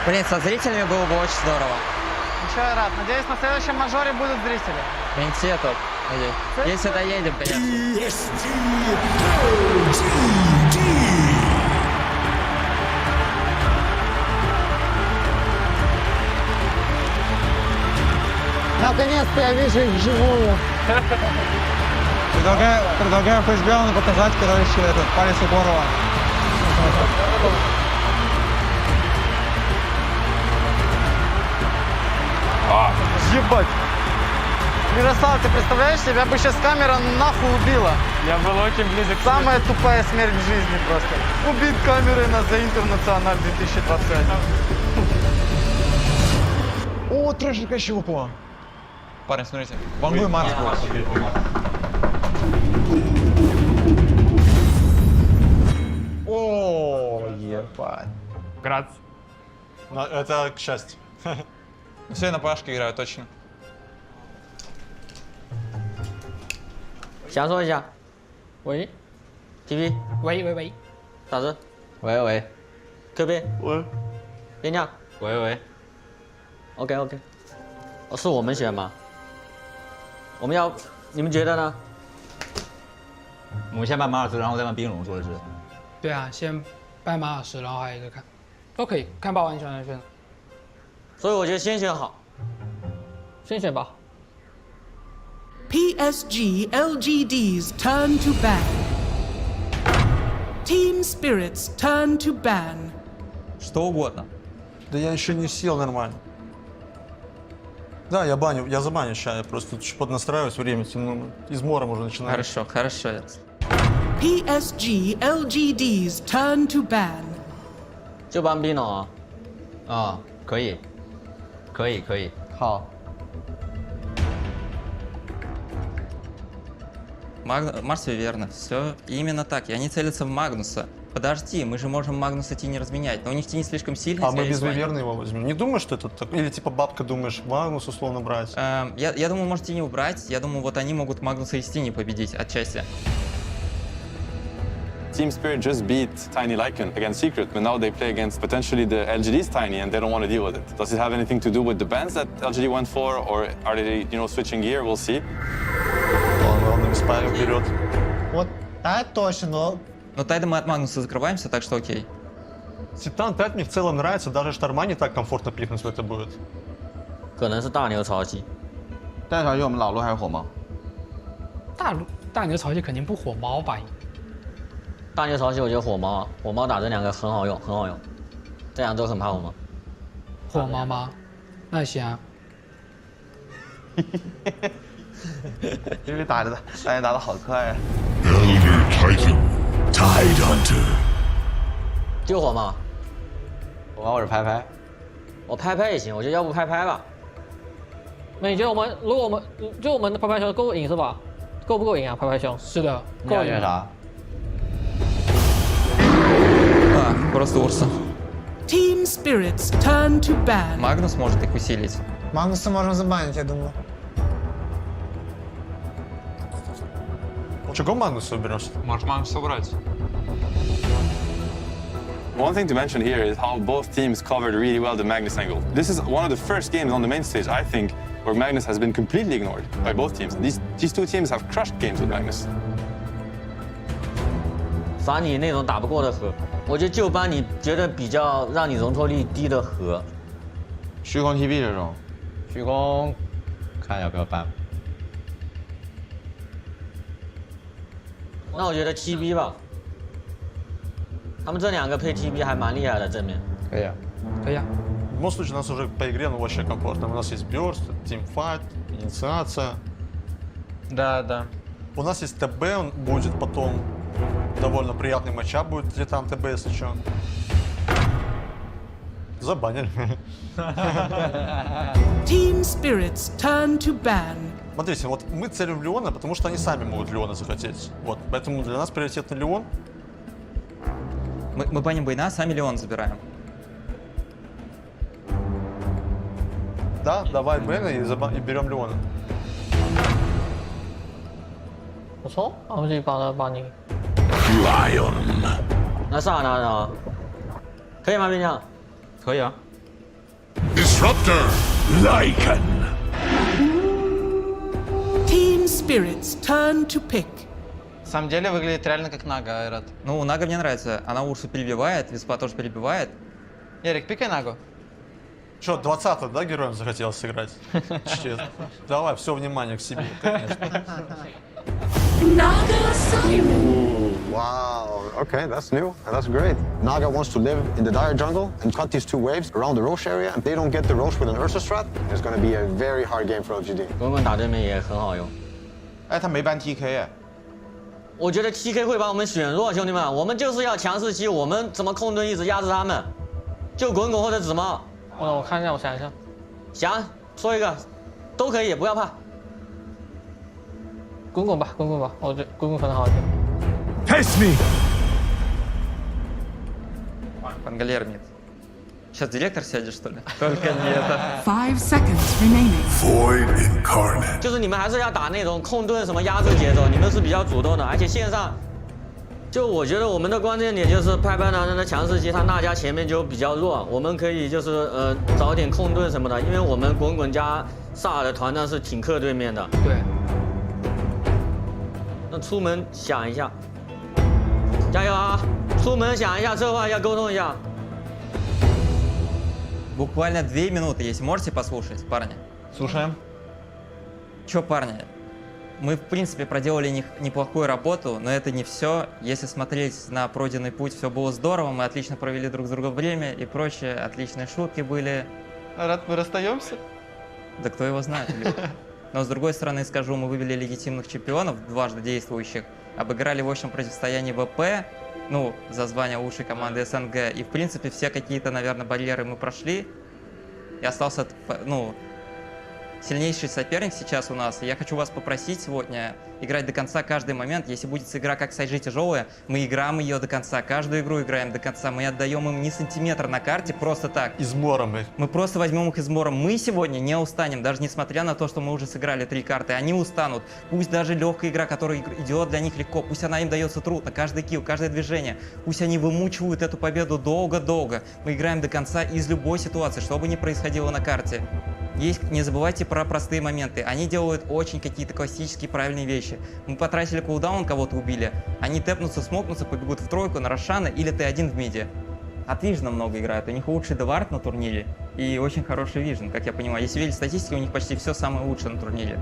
Speaker 16: Блин, со зрителями было бы очень здорово. Ничего, рад. Надеюсь, на следующем мажоре будут зрители.
Speaker 15: Пинцетов. Если доедем, конечно.
Speaker 16: Наконец-то я вижу их вживую. Предлагаю Фейсбеллу показать, короче, этот палец Егорова.
Speaker 17: Ебать!
Speaker 1: Ярослав, ты представляешь, тебя бы сейчас камера нахуй убила.
Speaker 29: Я был очень близок.
Speaker 1: Самая тупая смерть в жизни просто. Убит камерой на The International 2021.
Speaker 10: О, трэшер еще выпало. Парень, смотрите. Вангу и Марс.
Speaker 1: О, ебать.
Speaker 29: Грац.
Speaker 21: Это к счастью.
Speaker 10: Все на пашке играют, точно.
Speaker 22: 想说一下，喂，TV，
Speaker 28: 喂，
Speaker 22: 咋子？
Speaker 1: 喂喂，
Speaker 22: QB，
Speaker 21: 喂，
Speaker 22: 边将
Speaker 1: 喂喂。
Speaker 22: ，OK，哦，是我们选吗？我们要，你们觉得呢？
Speaker 1: 我们先办马尔斯，然后再办冰龙，说的是。
Speaker 28: 对啊，先拜马尔什，然后还有一个看，都可以看霸王选。
Speaker 22: 所以我觉得先选好，
Speaker 28: 先选吧。
Speaker 15: PSG LGD's turn to ban. Team Spirit's turn to ban.
Speaker 10: Что угодно.
Speaker 21: Да я еще не сел нормально. Да, я забаню сейчас, я просто тут поднастраиваюсь время, ну, измором уже начинаю.
Speaker 20: Хорошо.
Speaker 15: PSG LGD's turn to ban.
Speaker 22: 就搬冰龙啊。
Speaker 1: 啊，可以。好。
Speaker 20: Марс, верно. Все именно так. И они целятся в Магнуса. Подожди, мы же можем Магнуса Тини разменять, но у них Тини слишком сильный.
Speaker 21: А мы без Виверны его возьмем. Не думаешь, что это так? Или типа бабка думаешь, Магнус условно брать?
Speaker 20: Я думаю, может Тини убрать. Я думаю, вот они могут Магнуса из Тини победить отчасти.
Speaker 19: Team Spirit just beat Tiny Lycan against Secret, but now they play against potentially the LGD's Tiny and they don't want to deal with it. Does it have anything to do with the bans that LGD went for, or are they, switching gear? We'll see.
Speaker 21: Ладно, спалим вперед.
Speaker 1: Вот, точно.
Speaker 20: Но Тайда мы от Магнуса закрываемся, так что окей.
Speaker 21: Титан 5 мне в целом нравится, даже Шторма не так комфортно пикнуть в это будет.
Speaker 22: 可能是大牛潮汐。
Speaker 1: 大潮汐我们老路还是火猫？
Speaker 28: 大牛潮汐肯定不火猫吧？
Speaker 22: 大牛潮汐我觉得火猫，火猫打这两个很好用，这两都很怕火猫。
Speaker 28: 火猫吗？那行啊。
Speaker 1: 因为打得好快啊。
Speaker 30: Elder Titan, Tide Hunter.
Speaker 22: 丢火猫。
Speaker 1: 火猫我是拍，
Speaker 22: 我拍也行，我觉得要不拍吧。
Speaker 28: 那你觉得如果我们的拍熊够赢是吧？够不够赢啊？拍熊？是的，
Speaker 1: 够赢。你要选啥？
Speaker 20: Просто Урса.
Speaker 15: Team Spirit's turn to ban.
Speaker 20: Магнус может их усилить.
Speaker 1: Магнуса можем забанить, я думаю.
Speaker 21: Чего Магнуса уберешь?
Speaker 10: Может Магнуса убрать.
Speaker 19: One thing to mention here is how both teams covered really well the Magnus angle. This is one of the first games on the main stage, I think, where Magnus has been completely ignored by both teams. These two teams have crushed games with Magnus.
Speaker 22: 反你那种打不过的河，我觉得就搬你觉得比较让你容错率低的河。
Speaker 1: 虚空 TB 这种，虚空看要不要搬。
Speaker 22: 那我觉得 TB 吧，他们这两个配 TB 还蛮厉害的，正面。
Speaker 1: 可以啊，
Speaker 28: 可以啊。
Speaker 21: В любом случае, у нас уже по игре вообще комфортно. У нас есть Burst, Teamfight, инициация.
Speaker 1: Да.
Speaker 21: У нас есть ТБ, он будет потом довольно приятный матчап будет Титан ТБ, если что. Забанили.
Speaker 15: Team Spirit's turn to ban.
Speaker 21: Смотрите, вот мы целим в Леона, потому что они сами могут Леона захотеть. Вот, поэтому для нас приоритет на Леон.
Speaker 20: Мы баним Байна, сами Леон забираем.
Speaker 21: Да, давай Бена и берем Леона.
Speaker 28: 不错，我们就把你。
Speaker 30: Lion.
Speaker 22: 那萨拿呢？可以吗，边将？
Speaker 20: 可以啊。
Speaker 30: Disruptor, Lycan.
Speaker 15: Team Spirit's turn to pick.
Speaker 1: На самом деле выглядит реально как Нага, Айрат.
Speaker 20: Ну, Нага мне нравится. Она Урсу перебивает, Виспа тоже перебивает.
Speaker 1: Ярик, пикай Нагу.
Speaker 21: Что, 20-й, да, героем захотел сыграть? Честно. Давай, все внимание к себе, конечно.
Speaker 15: Naga Siren.
Speaker 9: Wow.
Speaker 2: Okay, that's new and that's great. Naga wants to live in the dire jungle and cut these 2 waves around the Roche area. If they don't get the Roche with an Ursa strat, it's going to be a very hard game for LGD.
Speaker 22: 滚滚打对面也很好用。
Speaker 1: 哎，他没办 TK 哎。
Speaker 22: 我觉得 TK 会把我们选弱，兄弟们，我们就是要强势期，我们怎么控盾一直压制他们？就滚滚或者紫猫。
Speaker 3: 我看一下，我想一下。
Speaker 22: 想说一个，都可以，不要怕。
Speaker 3: 滚滚吧，滚滚吧，我觉得滚滚可能好一点。
Speaker 30: Test me.
Speaker 20: Пангалер нет. Сейчас директор сядет, что ли? Только не это.
Speaker 4: 5 seconds remaining.
Speaker 30: Void incarnate.
Speaker 22: 就是你们还是要打那种控盾什么压制节奏，你们是比较主动的，而且线上，就我觉得我们的关键点就是派班男人的强势期，他那家前面就比较弱，我们可以就是找点控盾什么的，因为我们滚滚加萨尔的团战是挺克对面的。
Speaker 28: 对。
Speaker 22: 那出门想一下，加油啊！出门想一下，策划一下，沟通一下。
Speaker 20: Буквально 2 минуты, если можете послушать, парни.
Speaker 1: Слушаем.
Speaker 20: Че, парни, мы, в принципе, проделали неплохую работу, но это не все. Если смотреть на пройденный путь, все было здорово, мы отлично провели друг с другом время и прочее, отличные шутки были.
Speaker 1: Рад, мы расстаемся?
Speaker 20: Да кто его знает, Но, с другой стороны, скажу, мы вывели легитимных чемпионов, дважды действующих, обыграли в общем противостоянии ВП, ну, за звание лучшей команды СНГ. И, в принципе, все какие-то, наверное, барьеры мы прошли. И остался, ну, сильнейший соперник сейчас у нас. И я хочу вас попросить сегодня играть до конца каждый момент. Если будет игра как Сайджи тяжелая, мы играем ее до конца. Каждую игру играем до конца. Мы не отдаем им ни сантиметра на карте просто так.
Speaker 21: Измором их.
Speaker 20: Мы просто возьмем их измором. Мы сегодня не устанем, даже несмотря на то, что мы уже сыграли 3 карты. Они устанут. Пусть даже легкая игра, которая идет для них легко, пусть она им дается трудно. Каждый килл, каждое движение. Пусть они вымучивают эту победу долго-долго. Мы играем до конца из любой ситуации, что бы ни происходило на карте. Не забывайте про простые моменты. Они делают очень какие-то классические правильные вещи. Мы потратили кулдаун, кого-то убили. Они тэпнутся, смокнутся, побегут в тройку на Рошана или Т1 в миде. От Вижна много играют. У них лучший девард на турнире и очень хороший Вижн, как я понимаю. Если верить статистике, у них почти все самое лучшее на турнире.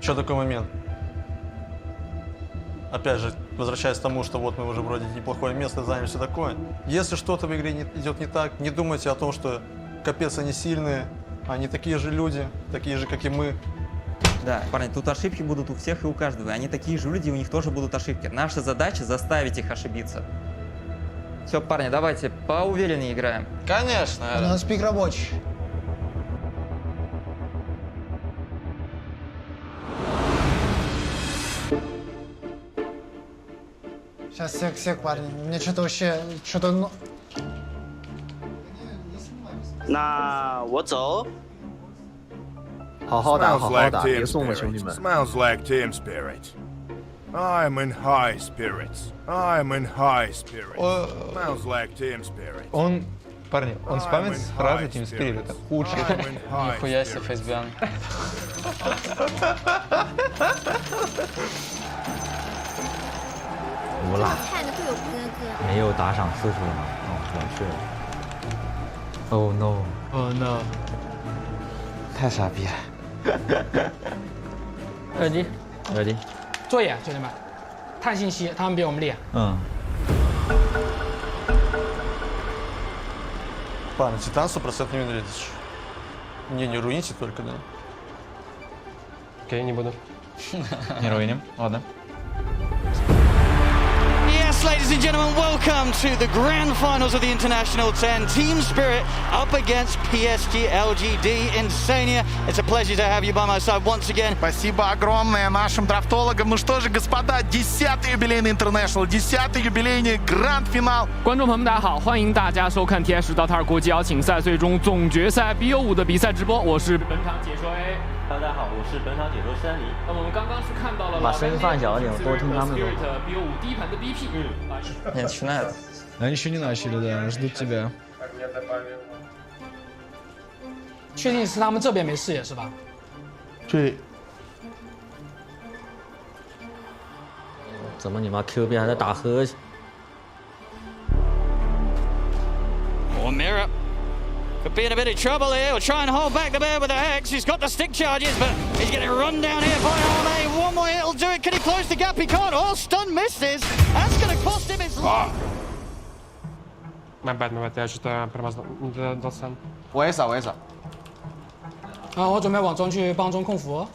Speaker 21: Еще такой момент. Опять же, возвращаясь к тому, что вот мы уже вроде неплохое место заняли, все такое. Если что-то в игре идет не так, не думайте о том, что капец они сильные, они такие же люди, такие же, как и мы.
Speaker 20: Да, парни, тут ошибки будут у всех и у каждого. Они такие же люди, у них тоже будут ошибки. Наша задача заставить их ошибиться. Все, парни, давайте поувереннее играем.
Speaker 1: Конечно.
Speaker 18: У нас пик рабочий. Сейчас, сек, парни. Мне что-то вообще, что-то...
Speaker 5: 那我走。
Speaker 17: 好好打，好好打，
Speaker 30: Smells
Speaker 17: 别
Speaker 30: like
Speaker 17: 送了，
Speaker 30: team
Speaker 17: 兄弟
Speaker 30: spirit.
Speaker 17: 们。
Speaker 30: Smells like team spirit. I'm in high spirits. I'm in high spirits. Smells like team spirit.
Speaker 1: Он, парни, он спамит
Speaker 30: I'm in
Speaker 1: фразу
Speaker 30: high
Speaker 1: Team Spirit. Это
Speaker 30: spirits.
Speaker 1: худший.
Speaker 30: I'm in high
Speaker 3: Нихуя себе,
Speaker 30: spirits.
Speaker 3: Фейсбиан.
Speaker 22: 无啦，
Speaker 6: 看着会有哥哥。
Speaker 22: 没有打赏次数吗？哦，完事了。Oh no！
Speaker 28: Oh no！
Speaker 1: 太傻逼了。
Speaker 28: 耳机，
Speaker 22: 耳机。
Speaker 28: 作业，兄弟们，看信息，他们比我们厉害。
Speaker 22: 嗯。
Speaker 21: Парни, Титан 100% не вынудите. Не руините только, да?
Speaker 29: Окей, не буду.
Speaker 1: Не руиним, ладно.
Speaker 7: Yes, ladies and gentlemen, welcome to the grand finals of the International 10. Team Spirit up against PSG LGD Insania. It's a pleasure to have you by my side once again.
Speaker 12: Спасибо огромное нашим драфтологам. Ну что же, господа, 10-й юбилейный International, 10-й юбилейный гранд-финал.
Speaker 28: 观众朋友们，大家好，欢迎大家收看 TI10 到塔尔国际邀请赛最终总决赛 BO5 的比赛直播，我是本场解说 A。
Speaker 22: 大家好，我是本场解说山里。
Speaker 28: 那我们刚刚是看到了
Speaker 22: 把声音放小一点，我多听他们说。
Speaker 28: BO5 第一盘的 BP。
Speaker 20: Нет, начинают.
Speaker 16: Они еще не начали, да, ждут тебя.
Speaker 28: 确定是他们这边没视野是吧？
Speaker 21: 对。
Speaker 22: 怎么你妈 Q 边还在打呵欠？
Speaker 7: Or Mirror could be in a bit of trouble here. We'll try and hold back the bear with a hex. He's got the stick charges, but he's getting run down here by Arme. One more, it'll do it. Can he close the gap? He can't. Oh, stun misses. That's going to cost him his life.
Speaker 29: My bad, я что-то промазал. Не дал сам.
Speaker 1: 我也扫，我也扫。
Speaker 28: 啊，我准备往中去帮中控服。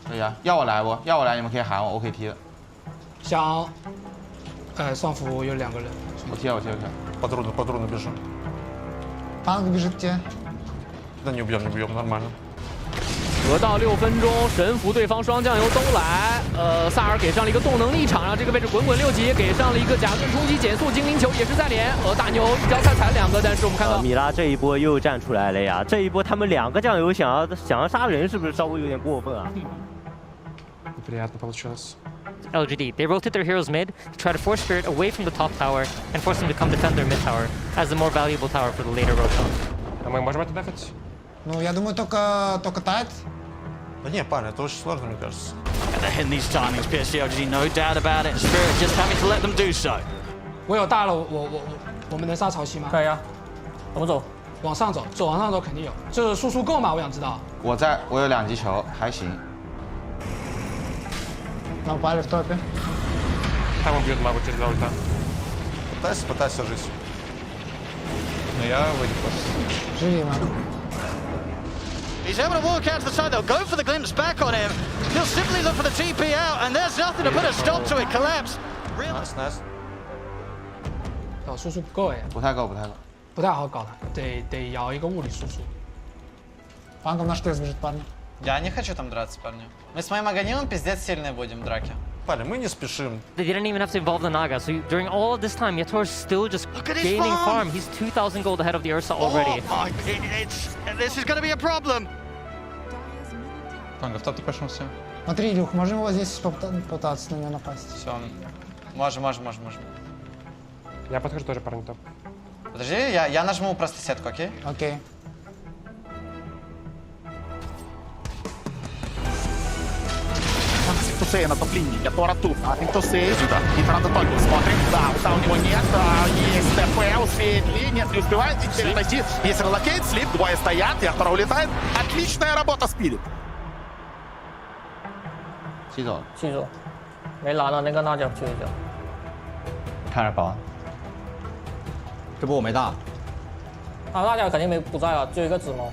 Speaker 1: 可以啊，要我来不？要我来，你们可以喊我，我可以踢的。
Speaker 28: 想，上服有2个人。
Speaker 1: 我踢，我踢。
Speaker 21: По дрону бежим.
Speaker 18: Танк бежит тебе.
Speaker 21: Да не убьем, нормально.
Speaker 6: 不到6分钟，神符对方双酱油都来。萨尔给上了一个动能力场，让这个位置滚滚6级，给上了一个甲盾冲击减速，精灵球也是在连。大牛一脚踩2个，但是我们看到
Speaker 8: 米拉这一波又站出来了呀！这一波他们2个酱油想要杀人，是不是稍微有点过分啊？
Speaker 29: Неприятно получилось.
Speaker 6: LGD, they rotate their heroes mid to try to force Spirit away from the top tower and force him to come defend their mid tower as the more valuable tower for the later rotation.
Speaker 29: А мы можем это дефать?
Speaker 18: Ну, я думаю, только тайт.
Speaker 21: Да не, парень, это очень сложно, мне кажется.
Speaker 7: And they're hitting these timings. PSG LGD, no doubt about it. Spirit just having to let them do so.
Speaker 28: 我有大了，我们能杀潮汐吗？
Speaker 3: 可以啊，怎么走？
Speaker 28: 往上走，往上走肯定有。这输出够吗？我想知道。
Speaker 1: 我有2级球，还行。
Speaker 18: Напали в топе.
Speaker 29: Там убьют магу через ульта.
Speaker 21: Пытайся жить. Но я выйду просто.
Speaker 18: Живи, Магу.
Speaker 7: He's able to walk out to the side. They'll go for the glimpse back on him. He'll simply look for the TP out, and there's nothing to put a stop to it. Collapse.
Speaker 21: Nice.
Speaker 28: 输出不够哎。
Speaker 1: 不太够。
Speaker 28: 不太好搞的，得摇一个物理输出。
Speaker 18: Панком на что сбежит, парни?
Speaker 11: Я не хочу там драться, парни. Мы с моим Аганимом пиздец сильные будем в драке.
Speaker 21: Парень, мы не спешим.
Speaker 6: They didn't even have to involve the Naga, so during all of this time, Yator's still just gaining farm. He's 2,000 gold ahead of the Ursa already.
Speaker 7: Oh my, this is going to be a problem.
Speaker 11: Панк, в топ ты пошел, все.
Speaker 18: Смотри, Илюх, можем его здесь попытаться на него напасть?
Speaker 11: Все, можем.
Speaker 29: Я подхожу тоже, парни, топ.
Speaker 11: Подожди, я нажму просто сетку, окей?
Speaker 18: Окей.
Speaker 12: Сея на топ-линии, Ятора тут, то Сея сюда, и надо только смотрим, да, у него нет, есть ТП, успеет ли, нет, не успевает, теперь найти, есть релокейт, слип, двое стоят, Ятора улетает, отличная работа, Спирит.
Speaker 1: 吸走了，
Speaker 3: 记住，没拿到那个辣椒去一下。
Speaker 11: 看着宝，这波我没大，
Speaker 3: 啊，辣椒肯定不在了，只有一个紫猫。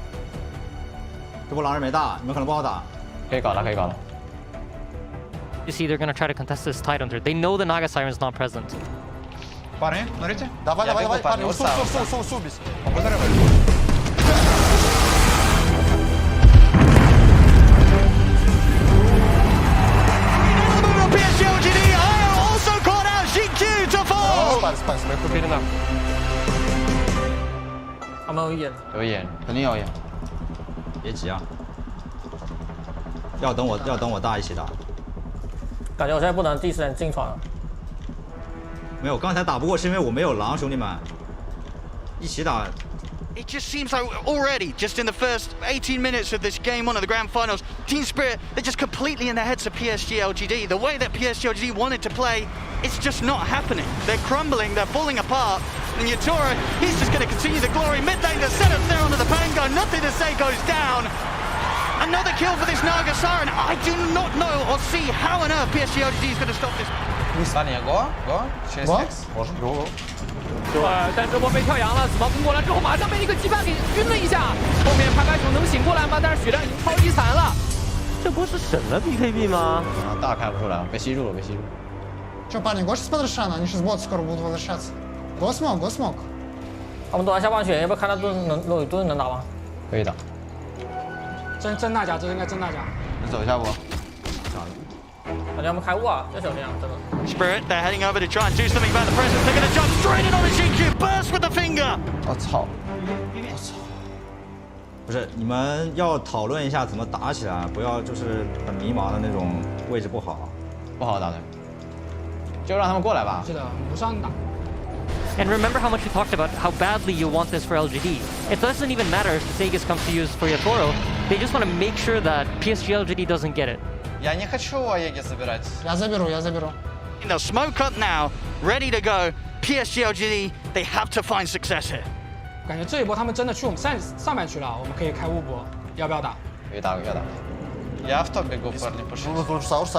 Speaker 11: 这波狼人没大，你们可能不好打。可以搞了。
Speaker 6: You see, they're gonna try to contest this Tide Hunter. They know the Naga Siren's not present.
Speaker 11: Парни, смотрите.
Speaker 21: Давай, парни, усубись.
Speaker 7: PSG LGD also caught out GQ to fall.
Speaker 29: 别人呢？
Speaker 3: 他们有眼，
Speaker 1: 肯定有眼。
Speaker 11: 别急啊，要等我大一起打。
Speaker 3: 感觉我现在不能第一时间进船了。
Speaker 11: 没有，刚才打不过是因为我没有狼，兄弟们，一起打。
Speaker 7: It just seems like already, just in the first 18 minutes of this game one of the grand finals, Team Spirit, they're just completely in the heads of PSG LGD. The way that PSG LGD wanted to play, it's just not happening. They're crumbling, they're falling apart. And Yatora, he's just going to continue the glory. Mid lane, the setup there onto the Pango, nothing to say goes down. Another kill for this Naga Siren. I do not know or see how on earth PSG LGD is going to stop this.
Speaker 11: Go. Через
Speaker 6: 但这波被跳羊了，紫毛攻过来之后，马上被一个羁绊给晕了一下。后面帕卡熊能醒过来吗？但是血量已经超级残了。这不是省了 BKB 吗？
Speaker 11: 大开不出来，被吸住了。
Speaker 18: Че, парни, гоши с Подрошана, они сейчас боты скоро будут возвращаться. Го смог.
Speaker 3: 他们都在下半血，要不要看他盾能打吗？
Speaker 11: 可以打。
Speaker 28: 真大家，这应该真大家。
Speaker 1: 你走一下不？
Speaker 3: 感觉他们开雾啊，要小心啊，真的。
Speaker 7: Spirit, they're heading over to try and do something about the presence. They're going to jump straight in on the GQ, burst with the finger.
Speaker 1: 我操！
Speaker 11: 不是，你们要讨论一下怎么打起来，不要就是很迷茫的那种位置不好打的，就让他们过来吧。
Speaker 28: 是的，无伤打。
Speaker 6: And remember how much we talked about how badly you want this for LGD. It doesn't even matter if Sagas comes to use for Yatoro. They just want to make sure that PSG LGD doesn't get it.
Speaker 11: Я не хочу Аеги забирать.
Speaker 18: Я заберу.
Speaker 7: They'll smoke up now, ready to go. PSG LGD, they have to find success here.
Speaker 28: 感觉这一波他们真的去我们上半区了，我们可以开雾波，要不要打？
Speaker 11: 可以打。
Speaker 21: Я в топе бегу, парни, пошли. Ну, Сауш.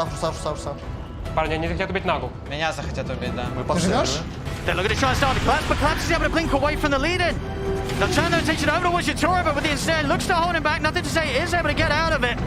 Speaker 29: Парни, они захотят убить Нагу.
Speaker 21: Меня захотят убить, да. Мы
Speaker 7: They're looking to try and start the collapse, but Collapse is able to blink away from the lead-in. Nocturno takes it over towards Yatora, but with the instead looks to hold him back. Nothing to say, is able to get out of it.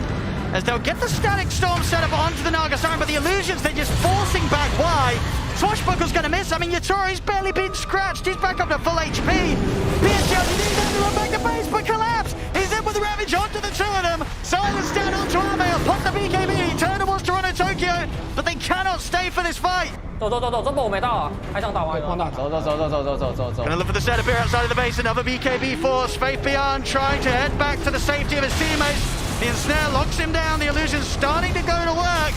Speaker 7: As they'll get the static storm set up onto the Naga Siren, but the illusions, they're just forcing back. Why? Swashbuckle's going to miss. I mean, Yatora, he's barely been scratched. He's back up to full HP. PSG LGD down to run back to base, but Collapse, he's in with the Ravage onto the two of them. Silence down onto Armail, pop the BKB, turn towards Toronto Tokyo, but they cannot stay for this fight.
Speaker 3: 走，这波我没到啊，还想打完。
Speaker 28: 走。
Speaker 7: Gonna look for the setup here outside of the base. Another BKB force. Faith Beyond trying to head back to the safety of his teammates. The ensnare locks him down. The illusion's starting to go to work.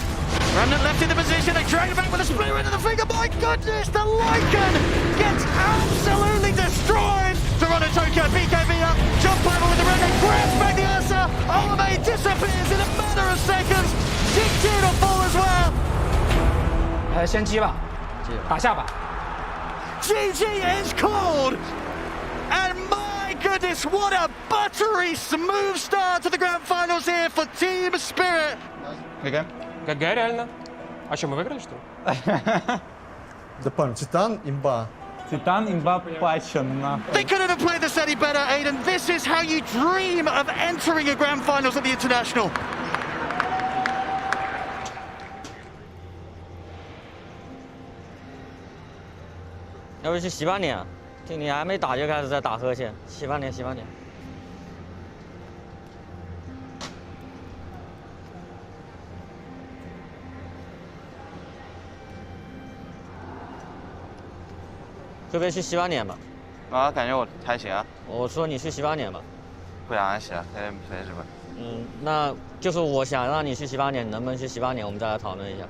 Speaker 7: Remnant left in the position. They drag it back with a split into the finger. My goodness, the Lycan gets absolutely destroyed. Toronto Tokyo BKB up. Jump over with the Remnant. Grabs back the Ursa. Olamay disappears in a matter of seconds. GG to fall as well.
Speaker 28: 先击吧，打下吧。
Speaker 7: GG is called! And my goodness, what a buttery smooth start to the grand finals here for Team Spirit!
Speaker 29: ГГ реально. А что, мы выиграли, что ли?
Speaker 21: Да, парень, Титан имба.
Speaker 10: Титан имба пачена.
Speaker 7: They couldn't have played this any better, Aiden. This is how you dream of entering a grand finals at the International.
Speaker 22: '要不去洗把脸，听你还没打就开始在打呵欠，洗把脸。会不会去洗把脸吧？
Speaker 13: 啊，感觉我还行啊。
Speaker 22: 我说你去洗把脸吧。
Speaker 13: 不想洗了，没什么。
Speaker 22: 那就是我想让你去洗把脸，能不能去洗把脸？我们再来讨论一下。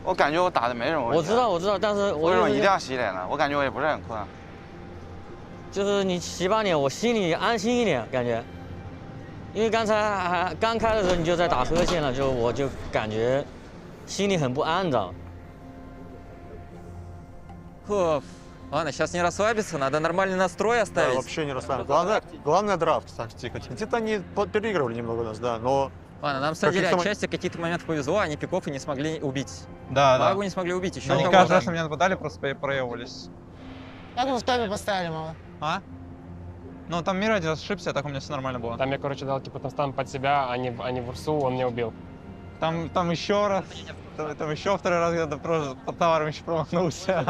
Speaker 13: 我感觉我打的没什么问题。
Speaker 22: 我知道，但是
Speaker 13: 为什么一定要洗脸呢？我感觉我也不是很困。
Speaker 22: 就是你洗把脸，我心里安心一点，感觉。因为刚才还刚开的时候你就在打呵欠了，我就感觉心里很不安，知道吗？
Speaker 20: Ладно, сейчас не расслабиться, надо нормальный настрой оставить.
Speaker 21: Да, вообще не расслабиться. Главное драфт, так тихо. Где-то они переигрывали немного нас, да, но...
Speaker 20: Ладно, нам садили отчасти, какие-то моменты повезло, они пиков и не смогли убить.
Speaker 10: Да.
Speaker 20: Магу не смогли убить, еще
Speaker 10: они каждый раз, что меня нападали, просто проебывались.
Speaker 18: Как вы в топе поставили, мало?
Speaker 10: А? Ну, там мир один ошибся, так у меня все нормально было.
Speaker 29: Там я, короче, дал типа стан под себя, а не в Урсу, он меня убил.
Speaker 10: Там еще раз, там еще второй раз я просто под товаром еще промахнулся.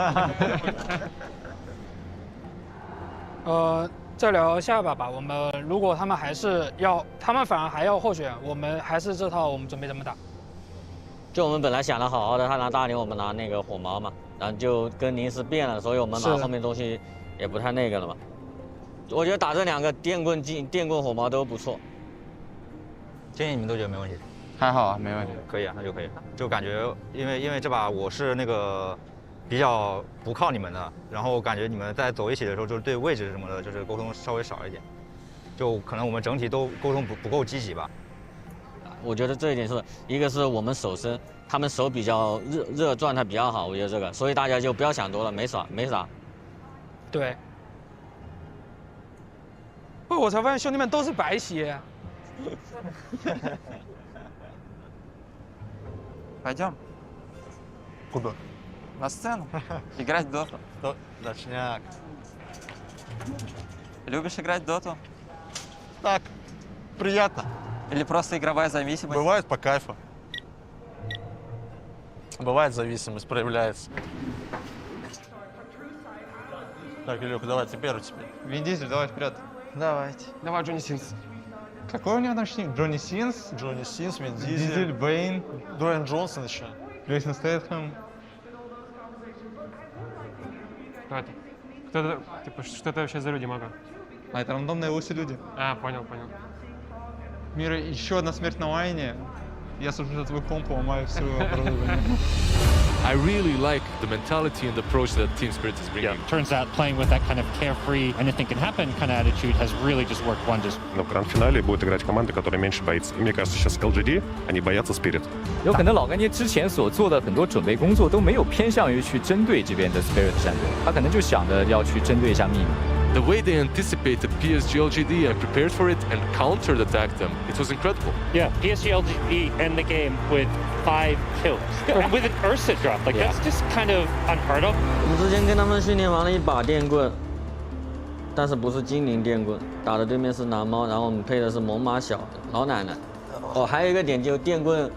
Speaker 28: 再聊下把吧。我们如果他们还是要，他们反而还要候选，我们还是这套我们准备怎么打？
Speaker 22: 就我们本来想的好好的，他拿大牛，我们拿那个火毛嘛，然后就跟临时变了，所以我们把后面东西也不太那个了嘛。我觉得打这两个电棍火毛都不错。
Speaker 11: 建议你们都觉得没问题？
Speaker 13: 还好啊，没问题。
Speaker 11: 可以啊，那就可以。就感觉因为这把我是那个。 比较不靠你们的，然后感觉你们在走一起的时候，就是对位置什么的，就是沟通稍微少一点，就可能我们整体都沟通不够积极吧。
Speaker 22: 我觉得这一点是一个是我们手深，他们手比较热状态比较好，我觉得这个，所以大家就不要想多了，没啥。
Speaker 28: 对。不，我才发现兄弟们都是白鞋。
Speaker 20: Пойдем.
Speaker 21: Куда?
Speaker 20: На сцену. Играть в доту.
Speaker 21: Дочняк.
Speaker 20: Любишь играть в доту?
Speaker 21: Так, приятно.
Speaker 20: Или просто игровая зависимость?
Speaker 21: Бывает по кайфу. Бывает зависимость, проявляется. Так, Илюха, давай теперь.
Speaker 10: Вин Дизель, давай вперед.
Speaker 20: Давайте.
Speaker 29: Давай, Джонни Синс.
Speaker 10: Какой у него там ник? Джонни Синс?
Speaker 21: Джонни Синс, Вин
Speaker 10: Дизель, Бэйн.
Speaker 21: Дуэйн Джонсон еще.
Speaker 10: Джейсон Стэтхэм.
Speaker 29: Кто это? Кто это? Типа, что это вообще за люди, Мага?
Speaker 10: А это рандомные лучшие люди.
Speaker 29: А, понял.
Speaker 10: Мира, еще одна смерть на лайне. Я слушаю твой комп, ломаю все оборудование.
Speaker 14: I really like the mentality and the approach that Team Spirit is bringing.
Speaker 15: Yeah, turns out playing with that kind of carefree, anything can happen kind of attitude has really just worked wonders.
Speaker 19: Но в гранд-финале будет играть команда, которая меньше боится. И мне кажется, сейчас LGD, они боятся Spirit.
Speaker 23: 有可能老干爹之前所做的很多准备工作都没有偏向于去针对这边的 Spirit 战队，他可能就想着要去针对一下秘密。
Speaker 14: the way they anticipated PSG LGD and prepared for it and countered-attacked them, it was incredible.
Speaker 15: Yeah, PSG LGD end the game with 5 kills. With an Ursa drop, like that's just kind of unheard of.
Speaker 22: 我们之前跟他们训练完了一把电棍，但是不是精灵电棍，打的对面是蓝猫，然后我们配的是猛犸小的老奶奶。哦，还有一个点就是电棍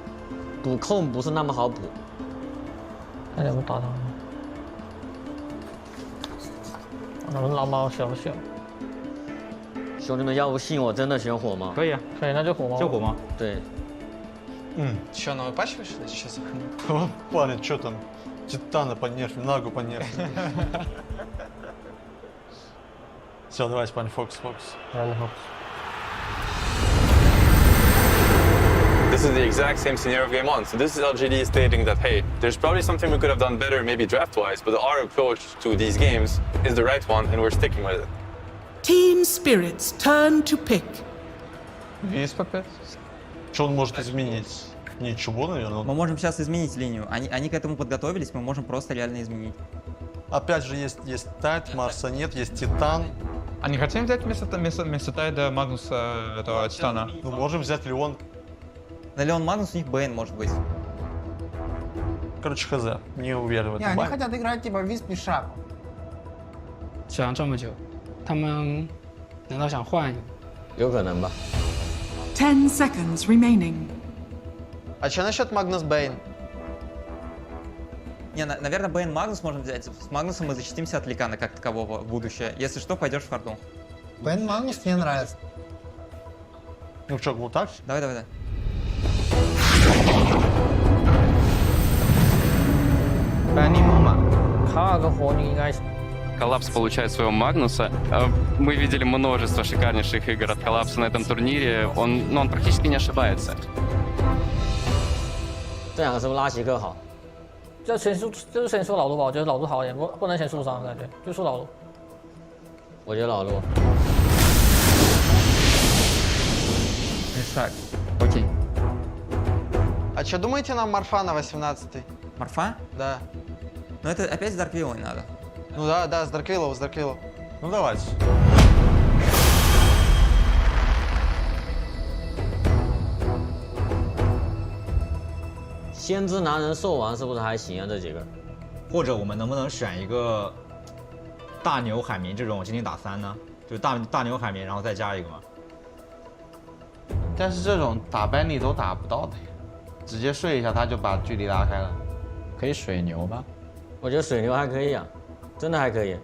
Speaker 22: 补控不是那么好补。
Speaker 3: 看见我们打他了。我们老猫小不小？
Speaker 22: 兄弟们，要不信我真的选火吗？
Speaker 11: 可以啊，
Speaker 3: 可以，那就火猫。
Speaker 11: 就火吗？
Speaker 22: 对。
Speaker 21: Че, новый патч вышли? Сейчас парень, что там? Титана понерфили, Нагу понерфили. Все, давайте, парень, фокус.
Speaker 2: This is the exact same scenario of game 1. So this is LGD stating that, hey, there's probably something we could have done better, maybe draft-wise, but our approach to these games is the right one, and we're sticking with it.
Speaker 4: Team Spirit's turn to pick.
Speaker 21: Есть опять? Что он может изменить? Ничего, наверное.
Speaker 20: Мы можем сейчас изменить линию. Они к этому подготовились, мы можем просто реально изменить.
Speaker 21: Опять же, есть Тайт, Марса нет, есть Титан.
Speaker 10: А не хотим взять вместо Тайда Магнуса этого Титана?
Speaker 21: Ну, можем взять Леон.
Speaker 20: На Леон Магнус у них Бэйн может быть.
Speaker 21: Короче, хз. Не уверен в этом.
Speaker 18: Не, они хотят играть типа Висп и Шаг.
Speaker 28: 想这么久，他们难道想换？
Speaker 22: 有可能吧。
Speaker 4: 10 seconds remaining.
Speaker 13: А что насчет Магнус Бэйн?
Speaker 20: Не, наверное, Бэйн Магнус можем взять. С Магнусом мы защитимся от Ликана как такового в будущее. Если что, пойдешь в харду.
Speaker 18: Бэйн Магнус мне нравится.
Speaker 21: Ну что, вот так?
Speaker 20: Давай.
Speaker 5: Коллапс получает своего Магнуса. Мы видели множество шикарнейших игр от Коллапса на этом турнире. Он практически не ошибается.
Speaker 22: 这两个是不是拉奇克好？
Speaker 3: 就是先输老卢吧，我觉得老卢好一点，不能先输伤，感觉就输老卢。
Speaker 22: 我觉得老卢。
Speaker 20: Решать. Окей.
Speaker 13: А что думаете нам Марфа на 18-й?
Speaker 20: Марфа?
Speaker 13: Да.
Speaker 20: Но это опять с Дарквиллой надо.
Speaker 13: Ну да, с Дарквиллов.
Speaker 21: Ну давайте.
Speaker 22: «先知男人兽王是不是还行啊？这几个，
Speaker 11: 或者我们能不能选一个大牛海绵这种精灵打3呢？就是大牛海绵，然后再加一个嘛。
Speaker 13: 但是这种打班里都打不到的呀，直接睡一下他就把距离拉开了。
Speaker 23: 可以水牛吧？
Speaker 22: 我觉得水牛还可以啊，真的还可以。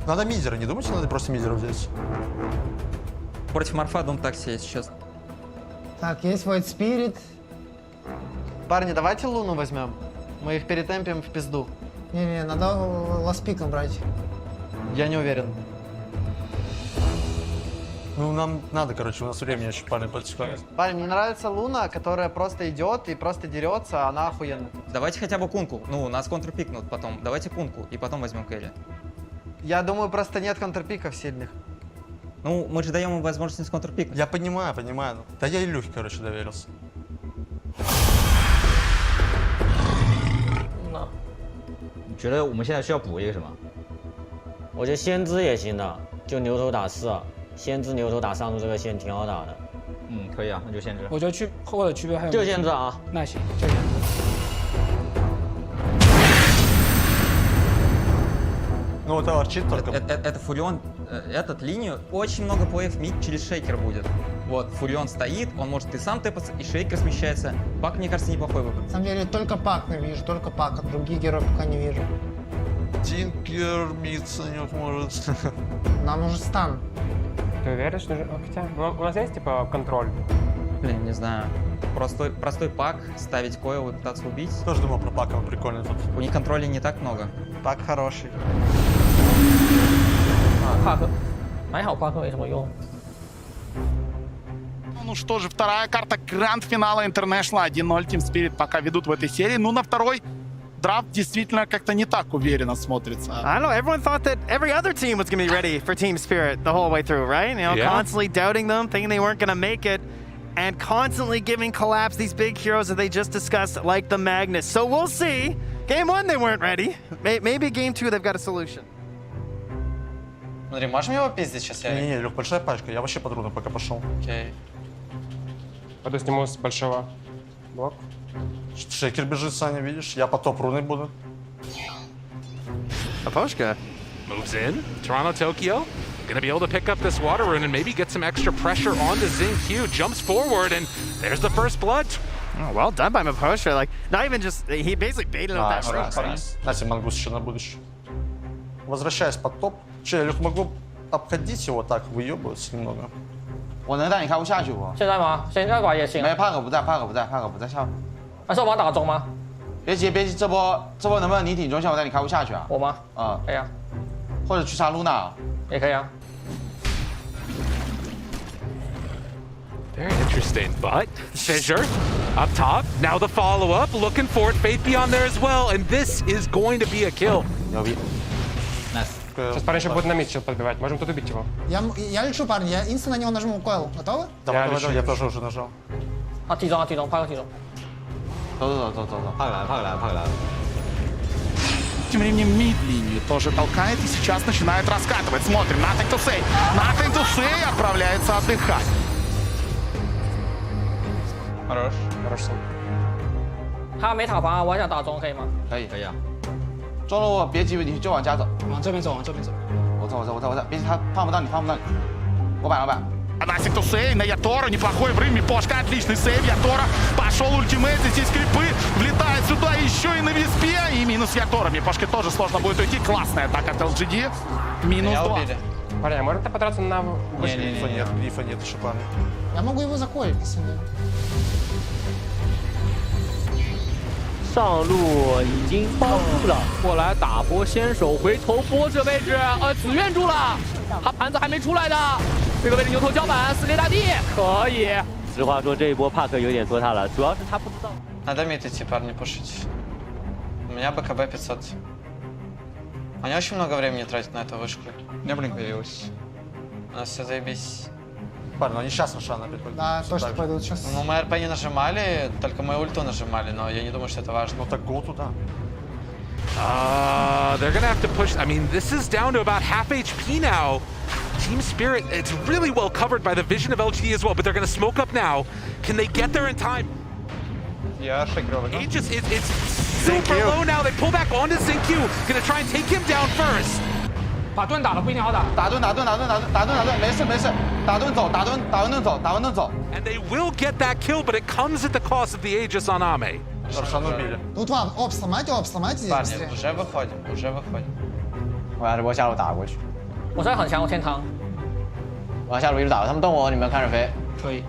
Speaker 21: Надо мидера, не думаете, надо просто мидера взять?
Speaker 20: Против Марфа Дом такси сейчас.
Speaker 18: Так, есть Void Spirit.
Speaker 13: Парни, давайте Луну возьмем. Мы их перетемпим в пизду.
Speaker 18: Не, надо ласпиком брать.
Speaker 13: Я не уверен.
Speaker 21: Ну, нам надо, короче, у нас времени еще парни подсекают.
Speaker 13: Парень, мне нравится Луна, которая просто идет и просто дерется, она охуенная.
Speaker 20: Давайте хотя бы Кунку. Ну, нас контрпикнут потом. Давайте Кунку и потом возьмем Келли.
Speaker 13: Я думаю, просто нет контрпиков сильных.
Speaker 20: Ну, мы же даем им возможность контрпикнуть.
Speaker 21: Я понимаю. Да я Илюхе, короче, доверился.
Speaker 11: 你觉得我们现在需要补一个什么？
Speaker 22: 我觉得先知也行的，就牛头打4，先知牛头打上路这个线挺好打的。
Speaker 11: 可以啊，那就先知。
Speaker 28: 我觉得或者区别还有
Speaker 22: 就先知啊。
Speaker 28: 那行，就先知。
Speaker 21: Ну, это ворчит только.
Speaker 20: Это Фурион, этот линию, очень много плеев мид через шейкер будет. Вот, Фурион стоит, он может и сам тэпаться, и шейкер смещается. Пак, мне кажется, неплохой выбор.
Speaker 18: На самом деле, только Пак не вижу, только Пак, а других героев пока не вижу.
Speaker 21: Тинкер биться не может.
Speaker 18: Нам нужен стан.
Speaker 29: Ты уверен, что... Хотя, у нас есть, типа, контроль?
Speaker 20: Блин, не знаю. Простой Пак, ставить койл и пытаться убить.
Speaker 21: Тоже думал про Пака, он прикольный тут.
Speaker 20: У них контроля не так много.
Speaker 13: Пак хороший.
Speaker 3: 帕克，还好帕克没什么用。
Speaker 12: Ну что же, вторая карта гранд-финала International 1-0 Team Spirit пока ведут в этой серии. Ну, на второй драфт действительно как-то не так уверенно смотрится.
Speaker 9: I don't know, everyone thought that every other team was going to be ready for Team Spirit the whole way through, right? You know, constantly doubting them, thinking they weren't going to make it. and constantly giving Collapse these big heroes that they just discussed, like the Magnus. So we'll see. Game 1, they weren't ready. Maybe Game 2, they've got a solution.
Speaker 1: Смотри, можем его пиздить сейчас, Ярик?
Speaker 21: Не-не, Лёх, большая пачка, я вообще по трудно пока пошел.
Speaker 1: Окей.
Speaker 29: Пойду сниму с большого блок.
Speaker 21: Шейкер бежит, Саня, видишь? Я по топ-руной буду.
Speaker 9: Aposhka
Speaker 6: moves in. Toronto Tokyo gonna be able to pick up this water rune and maybe get some extra pressure onto XinQ. Jumps forward and there's the first blood.
Speaker 9: Oh, well done by Aposhka. Like, not even just, he basically baited out that
Speaker 21: Раз,
Speaker 9: shot.
Speaker 21: раз. Знаете, Мангус еще на будущее. Возвращаясь под топ. Че, я, Лёх, могу обходить его так, выебываться немного?
Speaker 13: 我能带你开户下去不？
Speaker 3: 现在吗？现在吧也行。
Speaker 13: 没，帕克不在，帕克不在，帕克不在下。
Speaker 3: 还是我帮打中吗？
Speaker 13: 别急，别急，这波能不能你顶中线，我带你开户下去啊？
Speaker 3: 我吗？可以啊。
Speaker 13: 或者去杀露娜。
Speaker 3: 也可以啊。
Speaker 6: Very interesting, but Fissure up top. Now the follow-up, looking for it. Faith Beyond there as well, and this is going to be a kill.
Speaker 29: Сейчас парень еще будет на мид сейчас подбивать. Можем тут убить его.
Speaker 18: Я лечу, парни, я инста на него нажму койл. Готовы?
Speaker 21: Давай, я тоже уже нажал.
Speaker 3: 体中，拍个体中。
Speaker 13: 走，帕克来。
Speaker 12: Тем временем мид-линию тоже толкает и сейчас начинает раскатывать. Смотрим, nothing to say. Nothing to say отправляется отдыхать.
Speaker 29: Хорош сон.
Speaker 3: 他没塔防啊，我还想打中，可以吗？
Speaker 13: 可以啊。中路别急，你就往家走。
Speaker 18: 往这边走。
Speaker 13: 我走，别急，他放不到你。我摆。
Speaker 12: Nothing to say на Ятора, неплохой врым, Мипошка, отличный сейв, Ятора пошел ультимейт, здесь крипы, влетает сюда еще и на виспе, и минус Ятора, Мипошке тоже сложно будет уйти, классная атака от LGD, минус 2.
Speaker 29: Парень, а можно подраться на...
Speaker 21: Грифа нет, шипаны.
Speaker 18: Я могу его закоить, если не...
Speaker 23: 上路已经包住了，过来打波，先手回头波这位置，紫苑住了，他盘子还没出来的，这个位置牛头交板，4K大地可以。实话说，这一波帕克有点拖沓了，主要是他不知道。
Speaker 1: Надо мид идти, парни, пушить. У меня БКБ 500. Они очень много времени тратят на эту вышку.
Speaker 10: У меня блин появилась.
Speaker 1: У нас все заебись.
Speaker 21: Парень, ну они сейчас на шан опять пойдут.
Speaker 18: Да, точно пойдут сейчас.
Speaker 1: Ну, мы РП не нажимали, только мы ульту нажимали, но я не думаю, что это важно.
Speaker 21: Ну так гол туда.
Speaker 6: They're gonna have to push. I mean, this is down to about half HP now. Team Spirit, it's really well covered by the vision of LGD as well, but they're gonna smoke up now. Can they get there in time?
Speaker 10: Я шейкер.
Speaker 6: It's super low now. They pull back onto XinQ. Gonna try and take him down first.
Speaker 3: 把盾打了不一定好打。
Speaker 13: 打盾，没事，打盾走。
Speaker 6: And they will get that kill, but it comes at the cost of the Aegis on Ame.
Speaker 21: Шан убили.
Speaker 18: Тут вам, оп, сломайте здесь
Speaker 1: Парни,
Speaker 18: быстрее.
Speaker 1: уже выходим.
Speaker 13: 我要这波下路打过去。
Speaker 3: 我现在很强，我天堂。
Speaker 13: 我要下路一直打，他们动我，你们看着飞。
Speaker 3: 可以。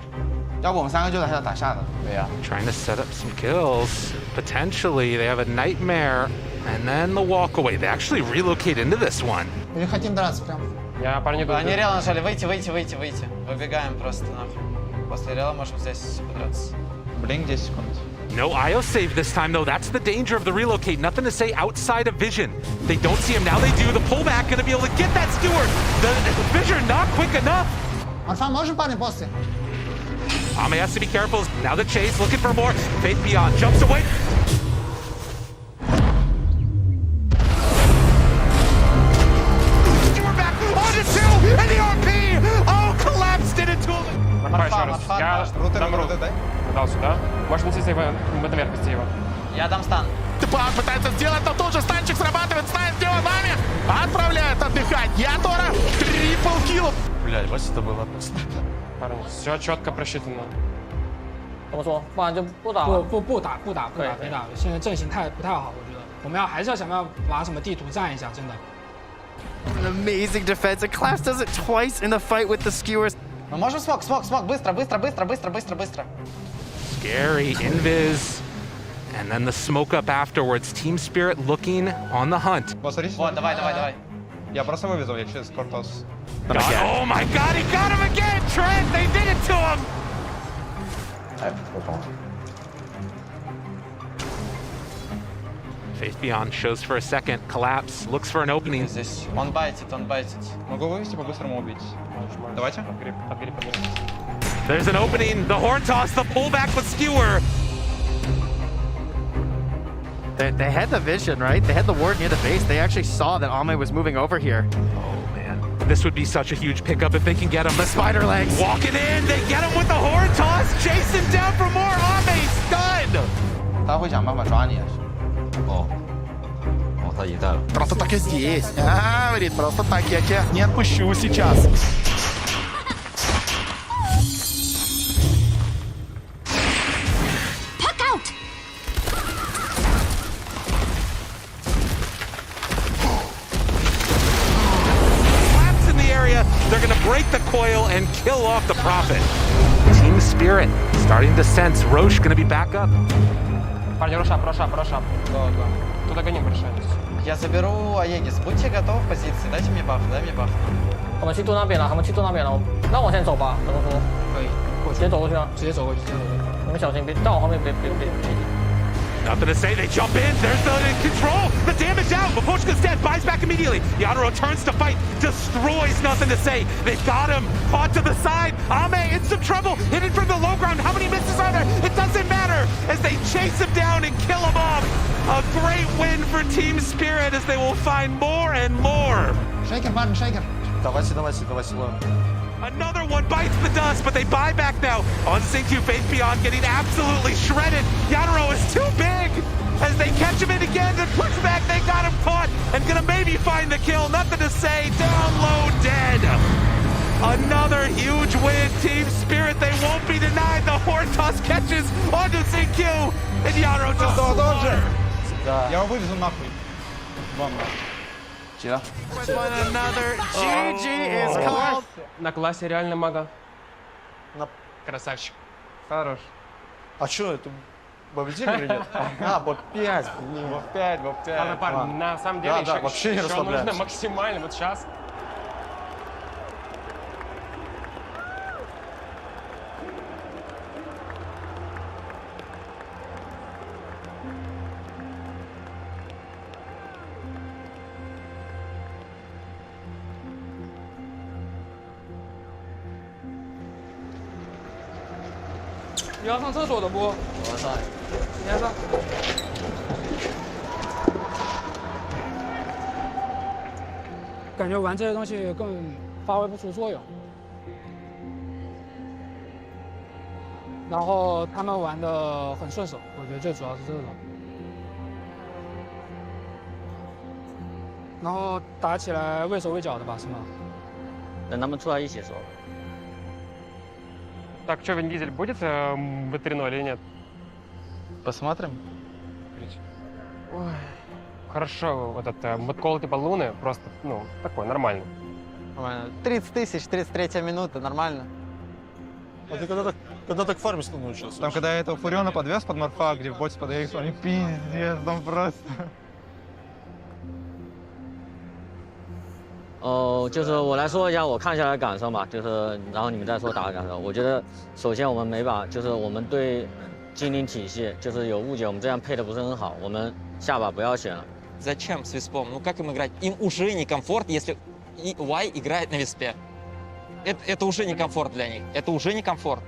Speaker 13: 要不我们3个就在下打下的。对呀。
Speaker 6: Trying to set up some kills. Potentially, they have a Nightmare, and then the walk away. They actually relocate into this one.
Speaker 18: Или хотим драться прям.
Speaker 29: Я парни иду.
Speaker 1: Они реал нажали, выйти. Выбегаем просто нахуй. После реала можем здесь подраться.
Speaker 10: Блин, 10 секунд.
Speaker 6: No IO save this time, though. That's the danger of the relocate. Nothing to say outside of vision. They don't see him. Now they do. The pullback going to be able to get that Steward. The vision not quick enough.
Speaker 18: Альфа, можем, парни, после?
Speaker 6: Ame has to be careful. Now the chase, looking for more. Faith Beyond jumps away.
Speaker 12: We're back on the 2 and the RP! Oh, collapsed it into him!
Speaker 29: Я замру. Дал сюда. Можешь нести его, мы наверх нести его.
Speaker 1: Я дам стан.
Speaker 12: Тпак пытается сделать, но тут же станчик срабатывает, станет сделан нами, отправляет отдыхать Ятора, трипл килл.
Speaker 21: Блядь, вот это было просто.
Speaker 29: Парни, все четко просчитано.
Speaker 3: 怎么说？不然就不打。
Speaker 28: 不打，别打。现在阵型不太好，我觉得我们还是要想办法把什么地图占一下，真的。
Speaker 9: An amazing defense. And Collapse does it twice in the fight with the skewers.
Speaker 1: Мы можем смог, быстро.
Speaker 6: Scary invis. And then the smoke up afterwards. Team Spirit looking on the hunt.
Speaker 1: Вот, давай.
Speaker 10: Я просто вывезу, я через Кортос.
Speaker 6: Oh my god, he got him again! Trent, they did it to him! Faith Beyond shows for a second. Collapse, looks for an opening.
Speaker 1: Здесь. Он байтит.
Speaker 10: Могу вывести, по-быстрому убить. Давайте.
Speaker 29: Под гриб.
Speaker 6: There's an opening. The horn toss, the pullback with Skewer.
Speaker 9: They had the vision, right? They had the ward near the base. They actually saw that Ame was moving over here.
Speaker 6: Oh, man. This would be such a huge pickup if they can get him.
Speaker 9: The spider legs.
Speaker 6: Walking in. They get him with the horn toss. Chasing down for more. Ame stunned.
Speaker 13: 他会想办法抓你。
Speaker 11: 哦，他已经在了。
Speaker 12: Просто так и здесь. Говорит, просто так я тебя не отпущу сейчас.
Speaker 6: They're going to break the coil and kill off the Prophet. Team Spirit starting to sense Roche going to be back up.
Speaker 7: Парни, Рошап. Туда гоним, Рошапис.
Speaker 1: Я заберу Аегис. Будьте готовы в позиции. Дайте мне баф, дай мне баф.
Speaker 3: 我们去渡那边了，他们去渡那边了，那往前走吧，怎么说？
Speaker 28: 可以，
Speaker 3: 直接走过去啊！
Speaker 28: 直接走过去，直接走过去。
Speaker 3: 你们小心，别到我后面，别。
Speaker 6: Nothing to say, they jump in, there's the control, the damage out, Miposhka's dead, buys back immediately. Yadro turns to fight, destroys Nothing to Say. They've got him, caught to the side. Ame in some trouble, hidden from the low ground. How many misses are there? It doesn't matter as they chase him down and kill him off. A great win for Team Spirit as they will find more and more.
Speaker 18: Шейкер, парень, шейкер.
Speaker 21: Давайте.
Speaker 6: Another one bites the dust, but they buy back now. On Xingqiu, Faith Beyond getting absolutely shredded. Yadro is too big. As they catch him in again and push back, they got him caught and gonna maybe find the kill. Nothing to Say, down low, dead. Another huge win, Team Spirit. They won't be denied. The horn toss catches onto Xingqiu, and Yadro just slaughtered.
Speaker 10: Я вывезу нахуй. Вам нахуй.
Speaker 9: Another GG is called.
Speaker 7: На классе реально мага.
Speaker 10: Красавчик.
Speaker 21: Хорош. А что это? Бабдик или нет? бот 5, блин. Бот 5.
Speaker 7: Парни, на самом деле
Speaker 21: Да, вообще не
Speaker 7: еще нужно
Speaker 21: расслабляемся.
Speaker 7: максимально вот сейчас.
Speaker 28: 你要上厕所的不？
Speaker 1: 我要上。
Speaker 28: 你先上。感觉玩这些东西根本发挥不出作用。然后他们玩的很顺手，我觉得最主要是这种。然后打起来畏手畏脚的吧，是吗？
Speaker 22: 等他们出来一起说。
Speaker 7: Так, что, Вин Дизель будет в 3-0 или нет?
Speaker 1: Посмотрим.
Speaker 7: Ой, хорошо, вот этот модкол типа Луны, просто, ну, такой, нормальный.
Speaker 1: Нормально. 30 тысяч, 33 минута, нормально.
Speaker 21: А ты когда так фармить научился?
Speaker 10: Там, когда я этого Фуриона подвез под Марфа, где в боте под AX, они пиздец, там просто...
Speaker 22: 就是我来说一下我看下来的感受吧，就是然后你们再说打的感受。我觉得首先我们每把就是我们对精灵体系就是有误解，我们这样配的不是很好，我们下把不要选了。
Speaker 20: Зачем с Виспом? Ну как им играть? Им уже некомфорт, если Y играет на Виспе. Это уже некомфорт для них. Это уже некомфорт.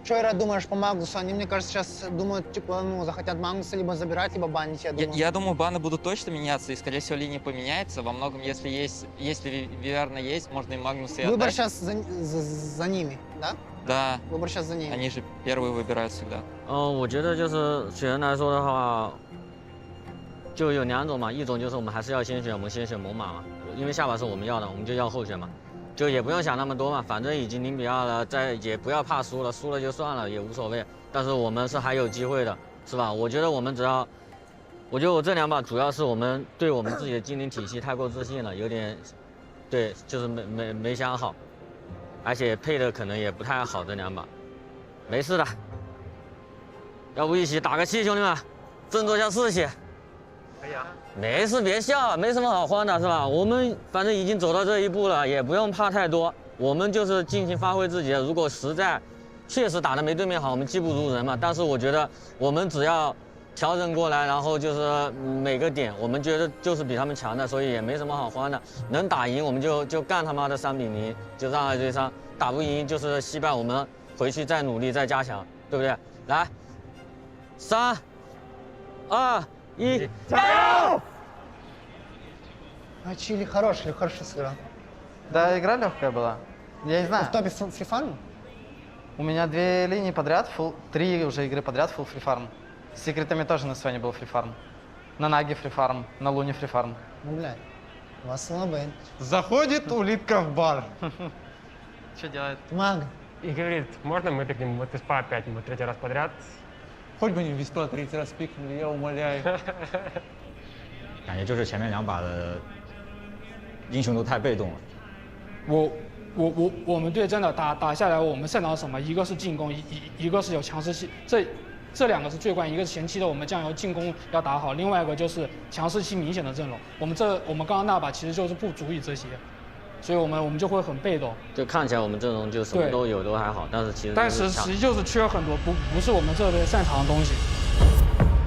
Speaker 18: Что, Ира, думаешь по Магнусу? Они, мне кажется, сейчас думают, типа, ну, захотят Магнуса либо забирать, либо банить, я думаю.
Speaker 20: Я думаю, баны будут точно меняться, и, скорее всего, линия поменяется. Во многом, если Виверна есть, можно и Магнуса и
Speaker 18: Выбор
Speaker 20: отдать.
Speaker 18: сейчас за ними, да?
Speaker 20: Да.
Speaker 18: Выбор сейчас за ними.
Speaker 20: Они же первые выбирают всегда.
Speaker 22: 我觉得就是选人来说的话，就有两种嘛，一种就是我们还是要先选，我们先选猛犸嘛，因为下把是我们要的，我们就要后选嘛。 就也不用想那么多嘛，反正已经0比2了，也不要怕输了，输了就算了，也无所谓。但是我们是还有机会的，是吧？我觉得我们只要，我觉得我这两把主要是我们对我们自己的精灵体系太过自信了，有点，对，就是没想好，而且配的可能也不太好这两把，没事的，要不一起打个气，兄弟们，振作一下士气。可以啊。 没事，别笑，没什么好慌的，是吧？我们反正已经走到这一步了，也不用怕太多。我们就是尽情发挥自己的。如果实在确实打得没对面好，我们技不如人嘛。但是我觉得我们只要调整过来，然后就是每个点我们觉得就是比他们强的，所以也没什么好慌的。能打赢我们就干他妈的3-0，就让2对3。打不赢就是惜败，我们回去再努力再加强，对不对？来，3、2、1，加油！
Speaker 18: А Чили хороший, хорошо сыграл.
Speaker 13: Да, игра легкая была. Я не знаю.
Speaker 18: В топе фрифарм?
Speaker 13: У меня 2 линии подряд, 3 уже игры подряд full фрифарм. С секретами тоже на Своне был фрифарм. На Наге фрифарм, на Луне фрифарм.
Speaker 18: Ну, блядь, у вас слабый.
Speaker 10: Заходит улитка в бар.
Speaker 13: Что делает?
Speaker 18: Маг.
Speaker 7: И говорит, можно мы пикнем вот СПА опять, мы 3-й раз подряд?
Speaker 10: Хоть бы не Виспа 3-й раз пикнули, я умоляю.
Speaker 11: 感觉就是前面2把的英雄都太被动了。
Speaker 28: 我们队真的打下来，我们擅长什么？一个是进攻，一个是有强势期，这2个是最关键。一个是前期的我们酱油进攻要打好，另外一个就是强势期明显的阵容。我们刚刚那把其实就是不足以这些，所以我们就会很被动。
Speaker 22: 就看起来我们阵容就什么都有，都还好，但是其实
Speaker 28: 实际就是缺很多，不是我们这队擅长的东西。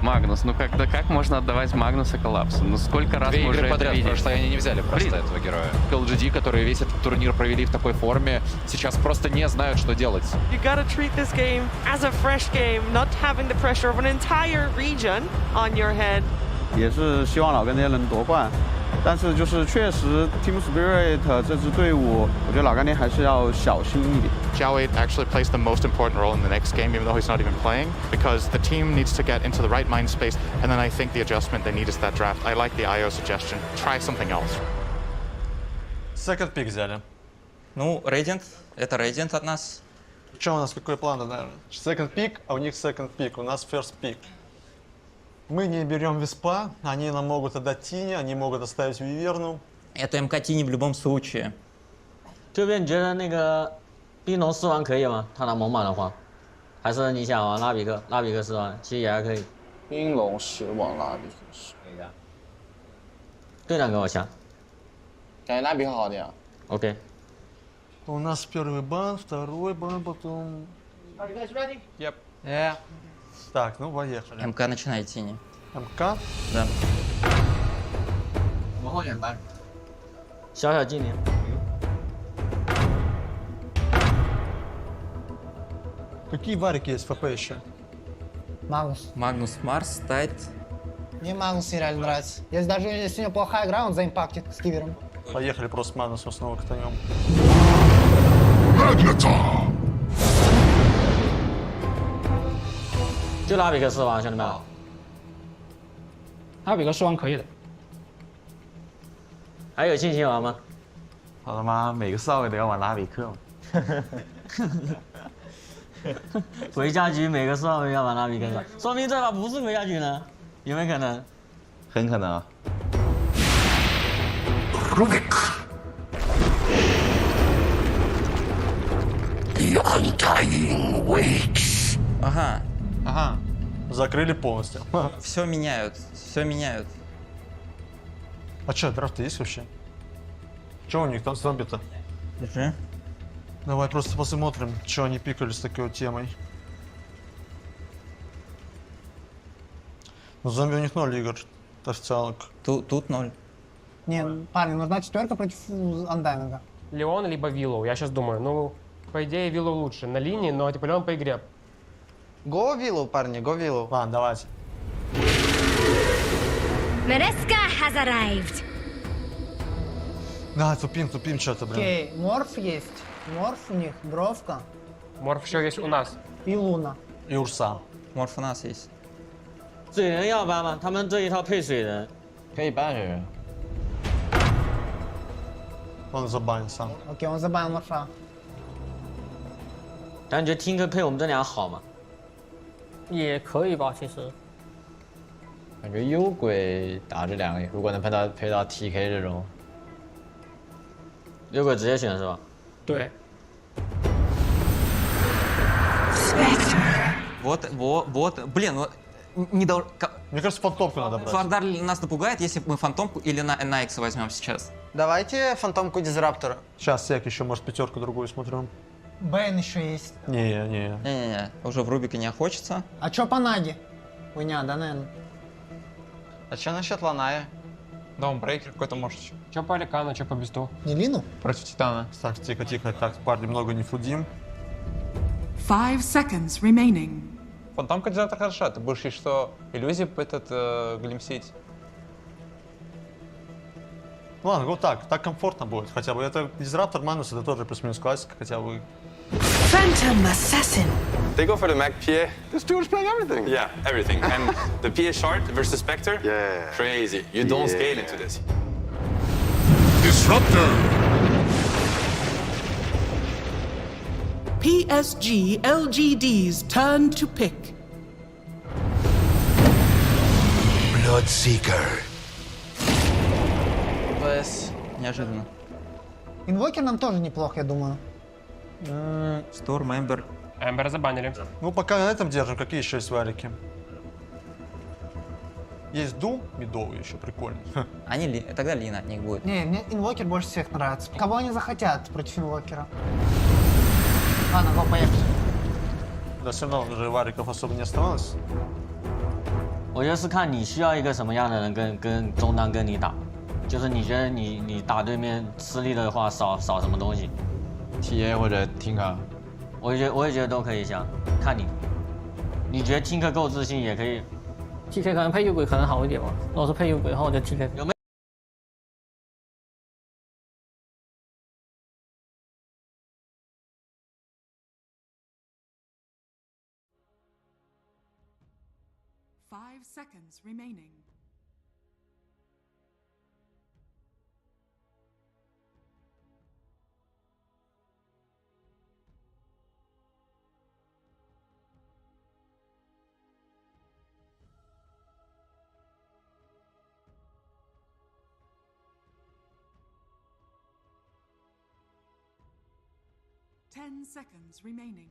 Speaker 5: Магнус, ну как можно отдавать Магнуса коллапсу? Ну сколько раз
Speaker 8: 2
Speaker 5: мы уже
Speaker 8: игры
Speaker 5: это
Speaker 8: подряд,
Speaker 5: видели?
Speaker 8: потому что они не взяли просто этого героя. LGD, которые весь этот турнир провели в такой форме, сейчас просто не знают, что делать.
Speaker 14: You gotta treat this game as a fresh game, not having the pressure of an entire region on your head.
Speaker 16: 也是希望老跟这些人夺冠，但是就是确实 Team Spirit 这支队伍，我觉得老干爹还是要小心一点。
Speaker 12: Jiawei actually plays the most important role in the next game, even though he's not even playing, because the team needs to get into the right mind space, and then I think the adjustment they need is that draft. I like the IO suggestion. Try something else.
Speaker 21: Second pick взяли.
Speaker 20: Ну, Radiant. Это Radiant от нас.
Speaker 21: Что у нас, какой план, наверное? Second pick, а у них second pick, у нас first pick. Мы не берем Виспа, они нам могут отдать Тини, они могут оставить Виверну.
Speaker 20: Это МК Тини в любом случае.
Speaker 22: 这边你觉得那个冰龙4王可以吗？他拿猛犸的话，还是你想玩拉比克？拉比克4王其实也还可以。
Speaker 13: 冰龙10王拉比克10。
Speaker 22: 可以啊。队长给我抢。
Speaker 13: 感觉拉比克好点。
Speaker 22: OK。
Speaker 21: У нас первый бан, второй бан, потом...
Speaker 18: Are you guys ready?
Speaker 21: Yep. Yeah. Так, ну поехали.
Speaker 20: МК начинает Тини.
Speaker 21: МК?
Speaker 20: Да.
Speaker 18: 往后2班。
Speaker 22: 小小精灵。
Speaker 21: Какие варики есть в ФП еще?
Speaker 18: Магнус.
Speaker 20: Магнус Марс, Тайт.
Speaker 18: Мне Магнус реально нравится. Если даже если у него плохая игра, он заимпактит с кивером.
Speaker 21: Поехали просто с Магнусом снова катанем.
Speaker 22: Magnetar! 就拉比克4王，兄弟们。
Speaker 28: 拉比克4王可以的。
Speaker 22: 还有信心玩吗？
Speaker 13: 好他妈每个少爷都要玩拉比克嘛。
Speaker 22: 回家局每个少爷要玩拉比克4，说明这把不是回家局呢，有没有可能？
Speaker 13: 很可能啊。
Speaker 21: The undying waits.
Speaker 20: Ага.
Speaker 21: Ага. Закрыли полностью.
Speaker 20: Все меняют, все меняют.
Speaker 21: А что, драфт есть вообще? Что у них там зомби-то?
Speaker 20: Держи.
Speaker 21: Давай просто посмотрим, что они пикали с такой темой. Ну, зомби у них 0 игр, официалок.
Speaker 20: Тут 0.
Speaker 18: Не, парни, нужна 4 против Андайминга.
Speaker 7: Леон либо Виллоу. Я сейчас думаю, ну, по идее, Виллоу лучше на линии, но типа Леон по игре.
Speaker 13: Го Виллоу, парни, го Виллоу.
Speaker 21: Ладно, давайте.
Speaker 17: Mereska has arrived.
Speaker 21: Да, тупим что-то, блин.
Speaker 18: Окей, Морф есть. Морф у них, Бровка.
Speaker 7: Морф еще есть у нас.
Speaker 18: И Луна.
Speaker 21: И Урса.
Speaker 20: Морф у нас есть.
Speaker 22: 水人要搬吗？他们这一套配水人，
Speaker 13: 可以搬水人。
Speaker 21: Он забанит сам.
Speaker 18: Окей, он забанил Морфа.
Speaker 22: 但你觉得听歌配我们这俩好吗？
Speaker 3: 也可以吧，其实。
Speaker 1: 感觉幽鬼打这两个，如果能配到 TK 这种，
Speaker 22: 幽鬼直接选是吧？
Speaker 28: 对。
Speaker 20: Вот, блин, ну не должен.
Speaker 21: Мне кажется, фантомку надо брать.
Speaker 20: Флардар нас напугает, если мы фантомку или на Икса возьмем сейчас.
Speaker 13: Давайте фантомку Дизраптора.
Speaker 21: Сейчас сек еще, может, 5 другую смотрим.
Speaker 18: Бэйн еще есть.
Speaker 21: Не.
Speaker 20: Не-не-не, уже в Рубика не охочется.
Speaker 18: А чё по Наге?
Speaker 13: Хуйня, да, наверное?
Speaker 1: А что насчет Ланая?
Speaker 10: Даунбрейкер какой-то может.
Speaker 7: Че по Аликану, че по Бесту?
Speaker 18: Не Лину?
Speaker 10: Против Титана.
Speaker 21: Так, тихо. Так, парни, много не фудим.
Speaker 2: 5 seconds remaining.
Speaker 10: Фантом кандидата хороша. Ты будешь, если что, иллюзии глимсить.
Speaker 21: Ну ладно, вот так комфортно будет хотя бы. Это Дизраптор, Магнус, это тоже плюс-минус классика, хотя бы.
Speaker 2: Phantom Assassin.
Speaker 4: They go for the Mac PA. This dude's playing everything. Yeah, everything. And the PA shard versus Spectre? Yeah. Crazy. You don't scale into this.
Speaker 2: Disruptor. PSG LGD's turn to pick.
Speaker 12: Bloodseeker.
Speaker 20: ВС. Неожиданно.
Speaker 18: Инвокер нам тоже неплохо, я думаю.
Speaker 20: Storm, Эмбер.
Speaker 7: Эмбера забанили.
Speaker 21: Ну, пока на этом держим. Какие еще есть варики? Есть Ду, медовый еще, прикольный.
Speaker 20: Тогда Лина от них будет.
Speaker 18: Не, мне инвокер больше всех нравится. Кого они захотят против инвокера? Ладно, go, поехали.
Speaker 21: Да, все равно уже вариков особо не оставалось.
Speaker 22: 我觉得是看你需要一个什么样的人跟中单跟你打，就是你觉得你打对面吃力的话少什么东西
Speaker 8: ，TA 或者 Tinker，
Speaker 22: 我也觉得都可以想，看你，你觉得 Tinker 够自信也可以。
Speaker 3: TK 可能配右鬼可能好一点吧，如果是配右鬼的话，我就 TK。
Speaker 22: 有没有？
Speaker 2: 5 seconds remaining. Ten seconds remaining.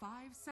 Speaker 2: 5 seconds.